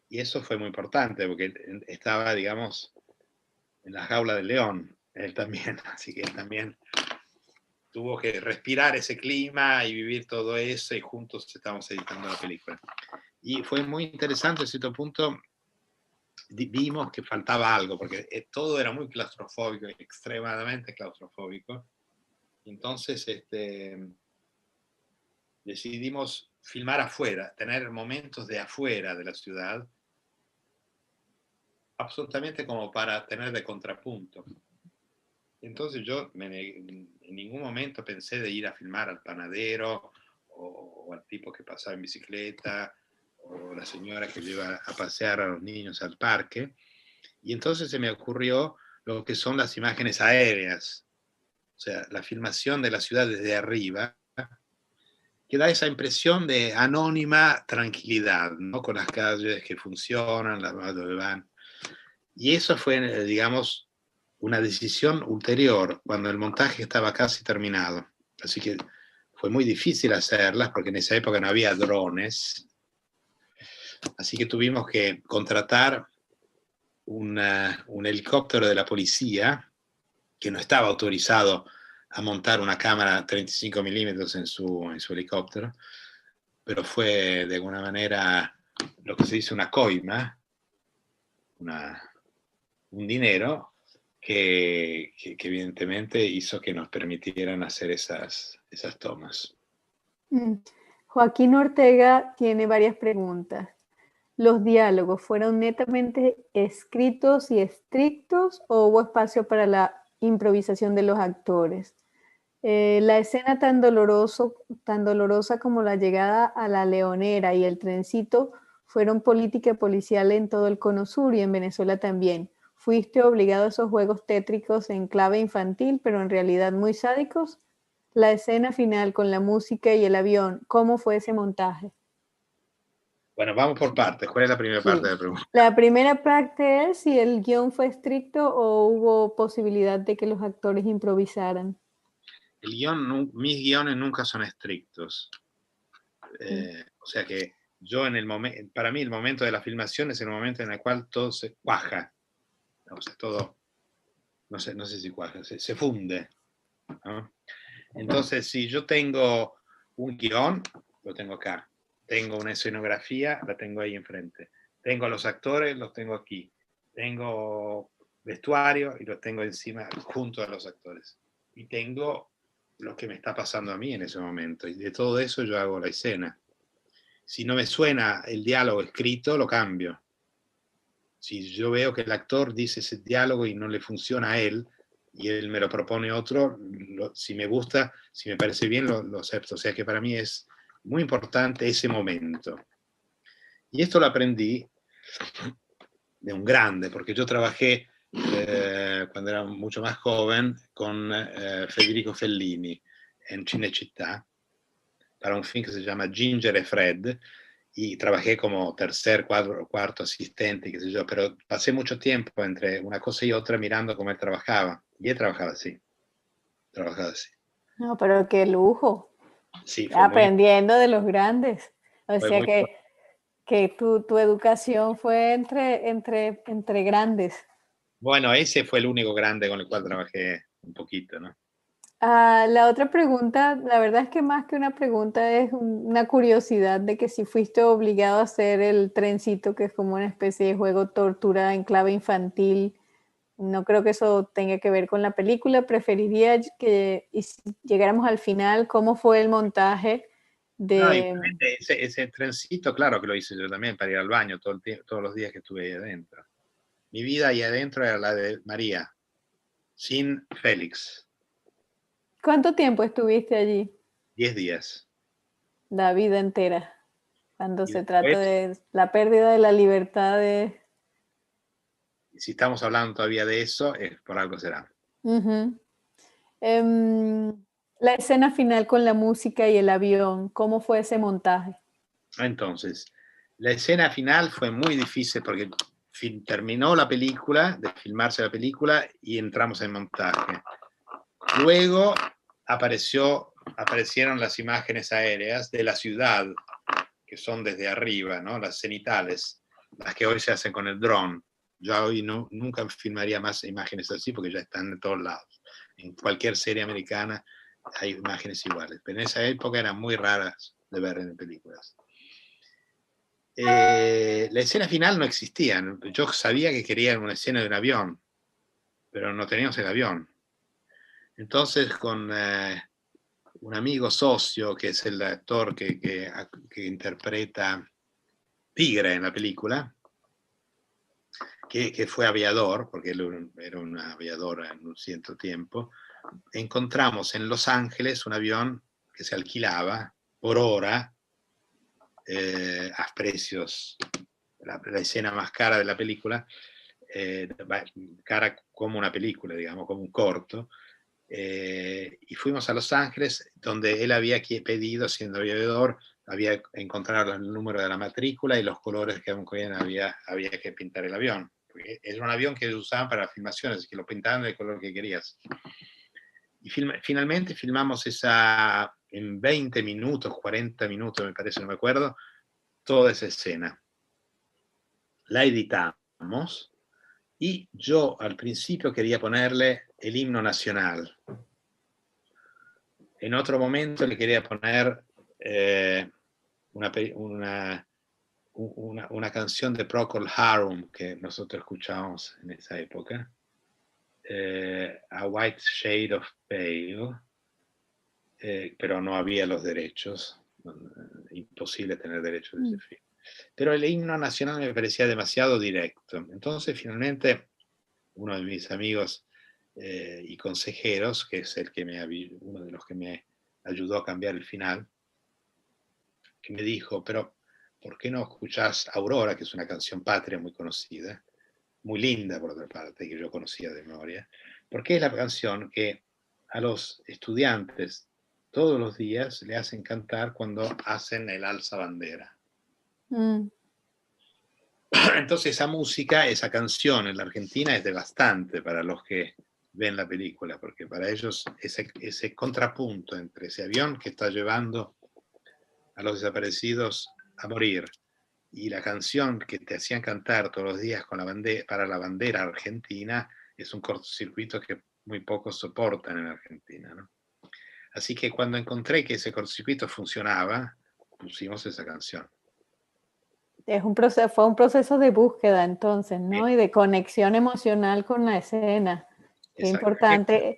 Speaker 4: Y eso fue muy importante, porque estaba, digamos, en la jaula del león, él también. Así que él también tuvo que respirar ese clima y vivir todo eso, y juntos estamos editando la película. Y fue muy interesante, a cierto punto vimos que faltaba algo, porque todo era muy claustrofóbico, extremadamente claustrofóbico. Entonces decidimos filmar afuera, tener momentos de afuera de la ciudad, absolutamente como para tener de contrapunto. Entonces yo en ningún momento pensé de ir a filmar al panadero o al tipo que pasaba en bicicleta o la señora que lleva a pasear a los niños al parque. Y entonces se me ocurrió lo que son las imágenes aéreas, o sea, la filmación de la ciudad desde arriba, que da esa impresión de anónima tranquilidad, ¿no? Con las calles que funcionan, las donde van. Y eso fue, digamos, una decisión ulterior, cuando el montaje estaba casi terminado. Así que fue muy difícil hacerlas, porque en esa época no había drones. Así que tuvimos que contratar un helicóptero de la policía, que no estaba autorizado a montar una cámara 35 milímetros en su helicóptero, pero fue de alguna manera lo que se dice una coima, un dinero que evidentemente hizo que nos permitieran hacer esas tomas.
Speaker 3: Joaquín Ortega tiene varias preguntas. ¿Los diálogos fueron netamente escritos y estrictos o hubo espacio para la improvisación de los actores? La escena tan dolorosa como la llegada a la Leonera y el trencito fueron política policial en todo el Cono Sur y en Venezuela también. ¿Fuiste obligado a esos juegos tétricos en clave infantil, pero en realidad muy sádicos? La escena final con la música y el avión, ¿cómo fue ese montaje?
Speaker 4: Bueno, vamos por partes. ¿Cuál es la primera parte de la pregunta?
Speaker 3: La primera parte es si el guión fue estricto o hubo posibilidad de que los actores improvisaran.
Speaker 4: Mis guiones nunca son estrictos. O sea que yo para mí el momento de la filmación es el momento en el cual todo se cuaja. O sea, todo, no sé si cuaja, se funde, ¿no? Entonces, si yo tengo un guión, lo tengo acá. Tengo una escenografía, la tengo ahí enfrente. Tengo a los actores, los tengo aquí. Tengo vestuario y los tengo encima junto a los actores. Y tengo lo que me está pasando a mí en ese momento. Y de todo eso yo hago la escena. Si no me suena el diálogo escrito, lo cambio. Si yo veo que el actor dice ese diálogo y no le funciona a él, y él me lo propone otro, si me gusta, si me parece bien, lo acepto. O sea que para mí es muy importante ese momento. Y esto lo aprendí de un grande, porque yo trabajé cuando era mucho más joven con Federico Fellini en Cinecittà para un film que se llama Ginger e Fred, y trabajé como tercer, cuarto asistente, qué sé yo, pero pasé mucho tiempo entre una cosa y otra mirando cómo él trabajaba. Y él trabajaba así.
Speaker 3: No, pero qué lujo.
Speaker 4: Sí,
Speaker 3: aprendiendo de los grandes. O sea que tu educación fue entre grandes.
Speaker 4: Bueno, ese fue el único grande con el cual trabajé un poquito, ¿no?
Speaker 3: La otra pregunta, la verdad es que más que una pregunta es una curiosidad de que si fuiste obligado a hacer el trencito, que es como una especie de juego tortura en clave infantil. No creo que eso tenga que ver con la película. Preferiría que y si llegáramos al final, ¿cómo fue el montaje
Speaker 4: No,
Speaker 3: de...
Speaker 4: igualmente ese trencito, claro que lo hice yo también para ir al baño todos los días que estuve ahí adentro. Mi vida ahí adentro era la de María, sin Félix.
Speaker 3: ¿Cuánto tiempo estuviste allí?
Speaker 4: 10 días.
Speaker 3: La vida entera, cuando
Speaker 4: Y
Speaker 3: se
Speaker 4: después,
Speaker 3: trata de la pérdida de la libertad de...
Speaker 4: si estamos hablando todavía de eso, por algo será.
Speaker 3: Ujú. La escena final con la música y el avión, ¿cómo fue ese montaje?
Speaker 4: Entonces, la escena final fue muy difícil porque terminó la película, de filmarse la película, y entramos en montaje. Luego aparecieron las imágenes aéreas de la ciudad, que son desde arriba, ¿no? Las cenitales, las que hoy se hacen con el dron. Yo hoy nunca filmaría más imágenes así porque ya están de todos lados. En cualquier serie americana hay imágenes iguales, pero en esa época eran muy raras de ver en películas. La escena final no existía. Yo sabía que quería una escena de un avión, pero no teníamos el avión. Entonces, con un amigo socio, que es el actor que interpreta Tigre en la película, que fue aviador, porque él era un aviador en un cierto tiempo, encontramos en Los Ángeles un avión que se alquilaba por hora a precios, la escena más cara de la película, cara como una película, digamos, como un corto, y fuimos a Los Ángeles, donde él había pedido, siendo aviador, había encontrado el número de la matrícula y los colores que había que pintar el avión. Porque era un avión que usaban para filmaciones, que lo pintaban del color que querías. Y finalmente filmamos esa en 20 minutos, 40 minutos, me parece, no me acuerdo, toda esa escena. La editamos y yo al principio quería ponerle el himno nacional. En otro momento le quería poner una canción de Procol Harum que nosotros escuchábamos en esa época, A White Shade of Pale, pero no había los derechos, imposible tener derechos de ese film. Pero el himno nacional me parecía demasiado directo. Entonces, finalmente, uno de mis amigos y consejeros, que es uno de los que me ayudó a cambiar el final, que me dijo, pero ¿por qué no escuchás Aurora, que es una canción patria muy conocida, muy linda por otra parte, que yo conocía de memoria? Porque es la canción que a los estudiantes todos los días le hacen cantar cuando hacen el alza bandera. Entonces esa música, esa canción en la Argentina es devastante para los que ven la película, porque para ellos ese contrapunto entre ese avión que está llevando a los desaparecidos a morir y la canción que te hacían cantar todos los días con para la bandera argentina es un cortocircuito que muy pocos soportan en Argentina, ¿no? Así que cuando encontré que ese cortocircuito funcionaba, pusimos esa canción.
Speaker 3: Fue un proceso de búsqueda entonces, ¿no? Y de conexión emocional con la escena. Qué importante.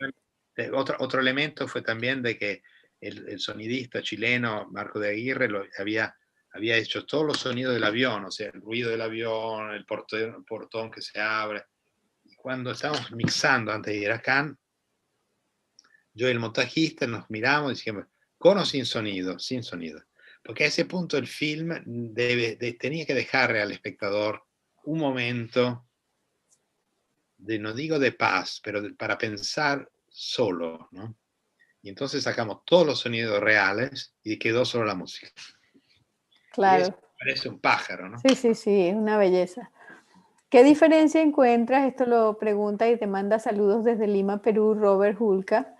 Speaker 4: Otro elemento fue también de que el sonidista chileno Marco de Aguirre había hecho todos los sonidos del avión, o sea, el ruido del avión, el portón que se abre. Y cuando estábamos mixando antes de ir a Cannes, yo y el montajista nos miramos y dijimos, ¿con o sin sonido? Sin sonido. Porque a ese punto el film tenía que dejarle al espectador un momento no digo de paz, pero para pensar solo, ¿no? Y entonces sacamos todos los sonidos reales y quedó solo la música.
Speaker 3: Claro.
Speaker 4: Y eso parece un pájaro, ¿no?
Speaker 3: Sí, sí, sí, es una belleza. ¿Qué diferencia encuentras? Esto lo pregunta y te manda saludos desde Lima, Perú, Robert Hulka.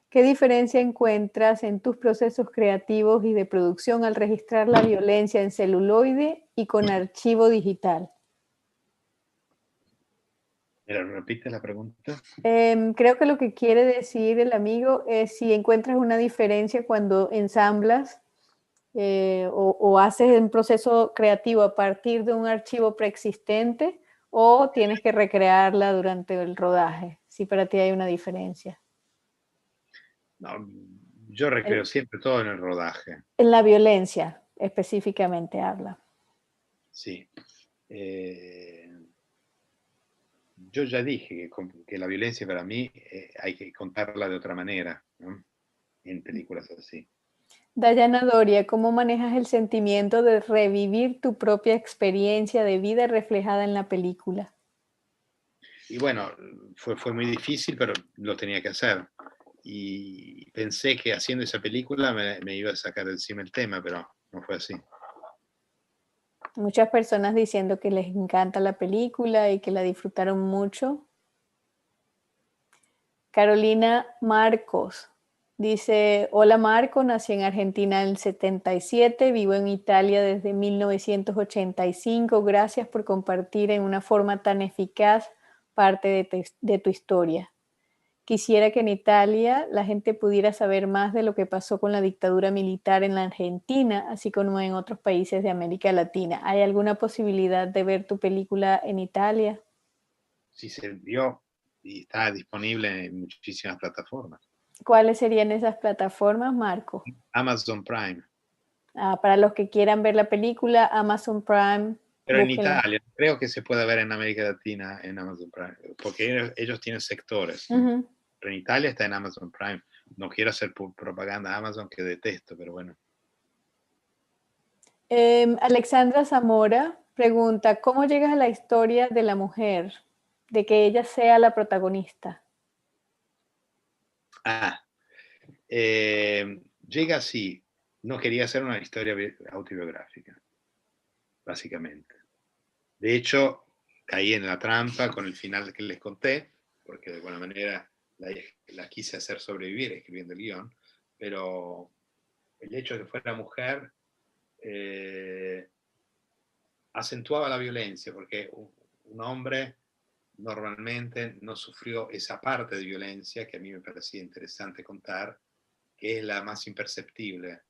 Speaker 3: ¿Qué diferencia encuentras en tus procesos creativos y de producción al registrar la violencia en celuloide y con archivo digital?
Speaker 4: ¿Me repite la pregunta?
Speaker 3: Creo que lo que quiere decir el amigo es si encuentras una diferencia cuando ensamblas o haces un proceso creativo a partir de un archivo preexistente o tienes que recrearla durante el rodaje, si para ti hay una diferencia.
Speaker 4: No, yo recreo siempre todo en el rodaje.
Speaker 3: En la violencia específicamente habla.
Speaker 4: Sí. Yo ya dije que la violencia para mí hay que contarla de otra manera, ¿no? En películas así.
Speaker 3: Dayana Doria, ¿cómo manejas el sentimiento de revivir tu propia experiencia de vida reflejada en la película?
Speaker 4: Y bueno, fue muy difícil, pero lo tenía que hacer. Y pensé que haciendo esa película me iba a sacar de encima el tema, pero no fue así.
Speaker 3: Muchas personas diciendo que les encanta la película y que la disfrutaron mucho. Carolina Marcos dice, hola Marco, nací en Argentina en el 77, vivo en Italia desde 1985, gracias por compartir en una forma tan eficaz parte de tu historia. Quisiera que en Italia la gente pudiera saber más de lo que pasó con la dictadura militar en la Argentina, así como en otros países de América Latina. ¿Hay alguna posibilidad de ver tu película en Italia?
Speaker 4: Sí, se vio y está disponible en muchísimas plataformas.
Speaker 3: ¿Cuáles serían esas plataformas, Marco?
Speaker 4: Amazon Prime.
Speaker 3: Para los que quieran ver la película, Amazon Prime.
Speaker 4: Pero en
Speaker 3: búsquenla.
Speaker 4: Italia, creo que se puede ver en América Latina en Amazon Prime, porque ellos tienen sectores, ¿no?
Speaker 3: Uh-huh.
Speaker 4: Pero en Italia está en Amazon Prime. No quiero hacer propaganda a Amazon, que detesto, pero bueno.
Speaker 3: Alexandra Zamora pregunta, ¿cómo llegas a la historia de la mujer? De que ella sea la protagonista.
Speaker 4: Llega así. No quería hacer una historia autobiográfica, básicamente. De hecho, caí en la trampa con el final que les conté, porque de alguna manera la quise hacer sobrevivir escribiendo el guión, pero el hecho de que fuera mujer acentuaba la violencia, porque un hombre normalmente no sufrió esa parte de violencia que a mí me parecía interesante contar, que es la más imperceptible.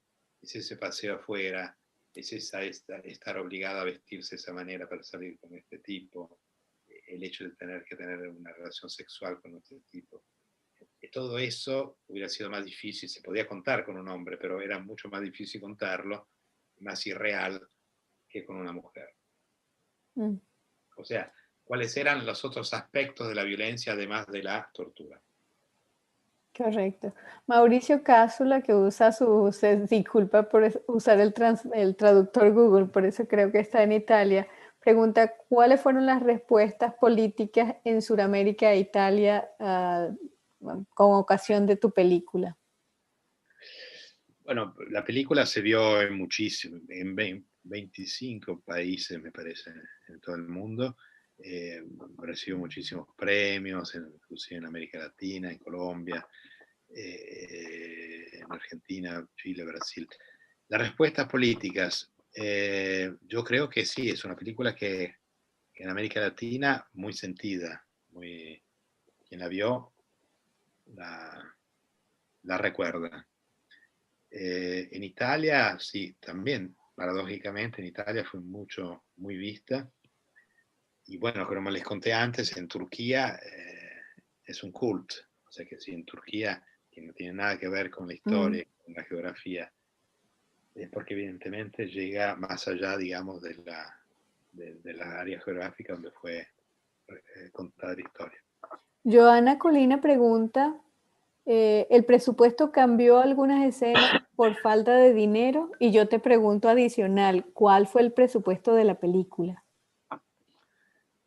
Speaker 4: Es ese paseo afuera, es estar obligada a vestirse de esa manera para salir con este tipo, el hecho de tener que tener una relación sexual con este tipo. Todo eso hubiera sido más difícil, se podía contar con un hombre, pero era mucho más difícil contarlo, más irreal que con una mujer. O sea, ¿cuáles eran los otros aspectos de la violencia además de la tortura?
Speaker 3: Correcto. Mauricio Cásula, que usa se disculpa por usar el traductor Google, por eso creo que está en Italia, pregunta, ¿cuáles fueron las respuestas políticas en Sudamérica e Italia con ocasión de tu película?
Speaker 4: Bueno, la película se vio en 25 países, me parece, en todo el mundo. Recibió muchísimos premios, inclusive en América Latina, en Colombia, en Argentina, Chile, Brasil. Las respuestas políticas, yo creo que sí, es una película que en América Latina muy sentida, quien la vio la recuerda. En Italia, sí, también, paradójicamente, en Italia fue muy vista. Y bueno, como les conté antes, en Turquía es un cult. O sea que si en Turquía, que no tiene nada que ver con la historia, con la geografía, es porque evidentemente llega más allá, digamos, de la área geográfica donde fue contada la historia.
Speaker 3: Joana Colina pregunta, ¿el presupuesto cambió algunas escenas por falta de dinero? Y yo te pregunto adicional, ¿cuál fue el presupuesto de la película?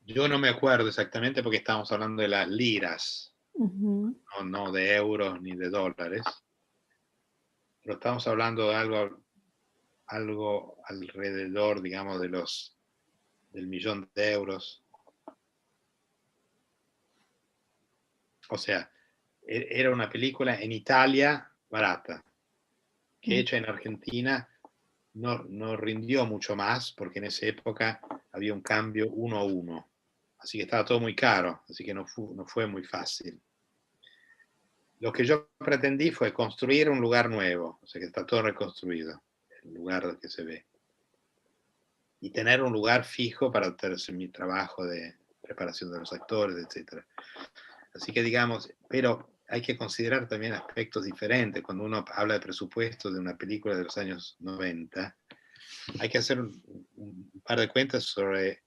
Speaker 4: Yo no me acuerdo exactamente porque estábamos hablando de las liras, no de euros ni de dólares, pero estamos hablando de algo alrededor, digamos, del 1.000.000 de euros. O sea, era una película en Italia barata, que hecha en Argentina no rindió mucho más, porque en esa época había un cambio 1-1. así que estaba todo muy caro, así que no fue muy fácil. Lo que yo pretendí fue construir un lugar nuevo, o sea que está todo reconstruido, el lugar que se ve. Y tener un lugar fijo para hacer mi trabajo de preparación de los actores, etc. Así que digamos, pero hay que considerar también aspectos diferentes. Cuando uno habla de presupuesto de una película de los años 90, hay que hacer un par de cuentas sobre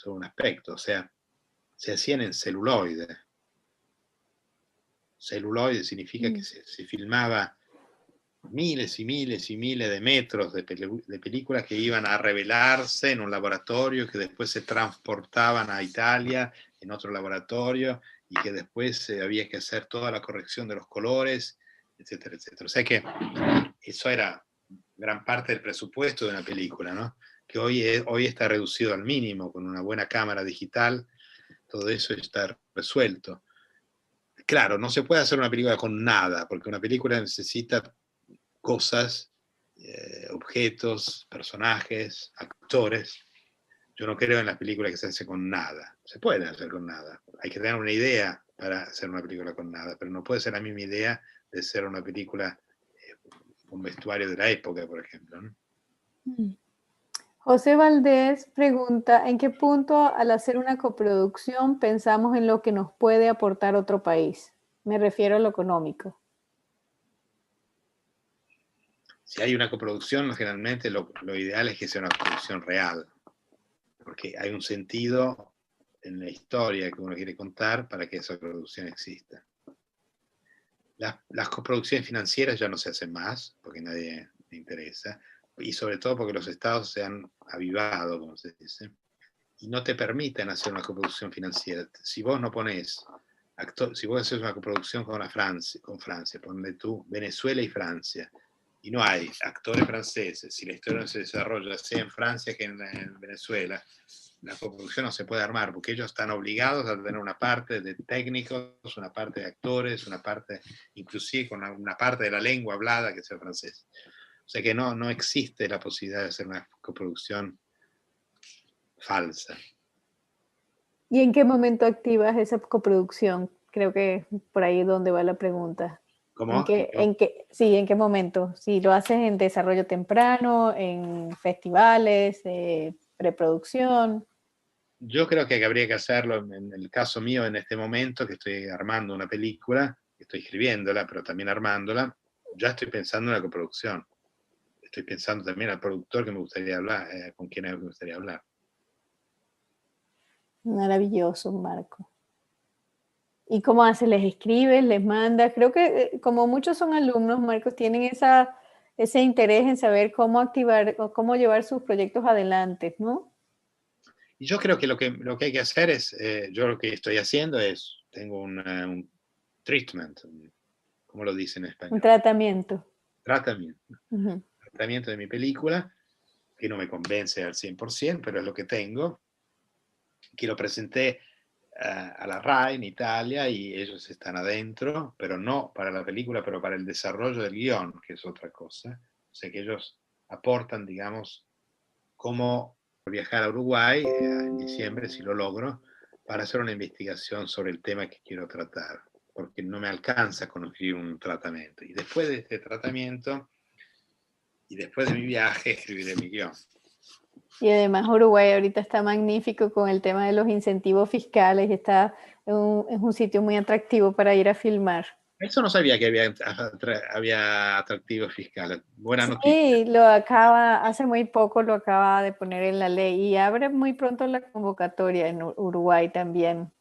Speaker 4: un aspecto. O sea, se hacían en celuloide. Celuloide significa que se filmaba miles y miles y miles de metros de películas que iban a revelarse en un laboratorio, que después se transportaban a Italia en otro laboratorio, y que después había que hacer toda la corrección de los colores, etcétera, etcétera. O sea que eso era gran parte del presupuesto de una película, ¿no? Que hoy está reducido al mínimo, con una buena cámara digital, todo eso está resuelto. Claro, no se puede hacer una película con nada, porque una película necesita cosas, objetos, personajes, actores. Yo no creo en las películas que se hace con nada. Se puede hacer con nada. Hay que tener una idea para hacer una película con nada, pero no puede ser la misma idea de hacer una película con vestuario de la época, por ejemplo, ¿no?
Speaker 3: José Valdés pregunta, ¿en qué punto al hacer una coproducción pensamos en lo que nos puede aportar otro país? Me refiero a lo económico.
Speaker 4: Si hay una coproducción, generalmente lo ideal es que sea una coproducción real, porque hay un sentido en la historia que uno quiere contar para que esa producción exista. Las coproducciones financieras ya no se hacen más, porque nadie le interesa, y sobre todo porque los estados se han avivado, como se dice, y no te permiten hacer una coproducción financiera. Si vos no ponés, si vos haces una coproducción con Francia, ponle tú Venezuela y Francia, y no hay actores franceses, si la historia no se desarrolla sea en Francia que en Venezuela, la coproducción no se puede armar, porque ellos están obligados a tener una parte de técnicos, una parte de actores, una parte, inclusive con una parte de la lengua hablada que sea francés. O sea que no existe la posibilidad de hacer una coproducción falsa.
Speaker 3: ¿Y en qué momento activas esa coproducción? Creo que por ahí es donde va la pregunta.
Speaker 4: ¿Cómo?
Speaker 3: ¿En qué momento? Si lo haces en desarrollo temprano, en festivales, preproducción.
Speaker 4: Yo creo que habría que hacerlo, en el caso mío, en este momento, que estoy armando una película, estoy escribiéndola, pero también armándola, ya estoy pensando en la coproducción. Estoy pensando también al productor que me gustaría hablar, con quien me gustaría hablar.
Speaker 3: Maravilloso, Marco. ¿Y cómo haces? ¿Les escribes? ¿Les mandas? Creo que como muchos son alumnos, Marcos, tienen ese interés en saber cómo activar o cómo llevar sus proyectos adelante, ¿no?
Speaker 4: Y yo creo que lo que hay que hacer es, yo lo que estoy haciendo es, tengo un treatment, ¿cómo lo dicen en español?
Speaker 3: Un tratamiento.
Speaker 4: Tratamiento. Tratamiento de mi película, que no me convence al 100%, pero es lo que tengo, que lo presenté a la RAI en Italia y ellos están adentro, pero no para la película, pero para el desarrollo del guión, que es otra cosa. O sea que ellos aportan, digamos, cómo viajar a Uruguay en diciembre, si lo logro, para hacer una investigación sobre el tema que quiero tratar, porque no me alcanza con escribir un tratamiento. Y después de este tratamiento, y después de mi viaje, escribiré mi guión.
Speaker 3: Y además Uruguay ahorita está magnífico con el tema de los incentivos fiscales y es un sitio muy atractivo para ir a filmar.
Speaker 4: Eso no sabía que había atractivos fiscales. Buena noticia.
Speaker 3: Sí, hace muy poco lo acaba de poner en la ley y abre muy pronto la convocatoria en Uruguay también.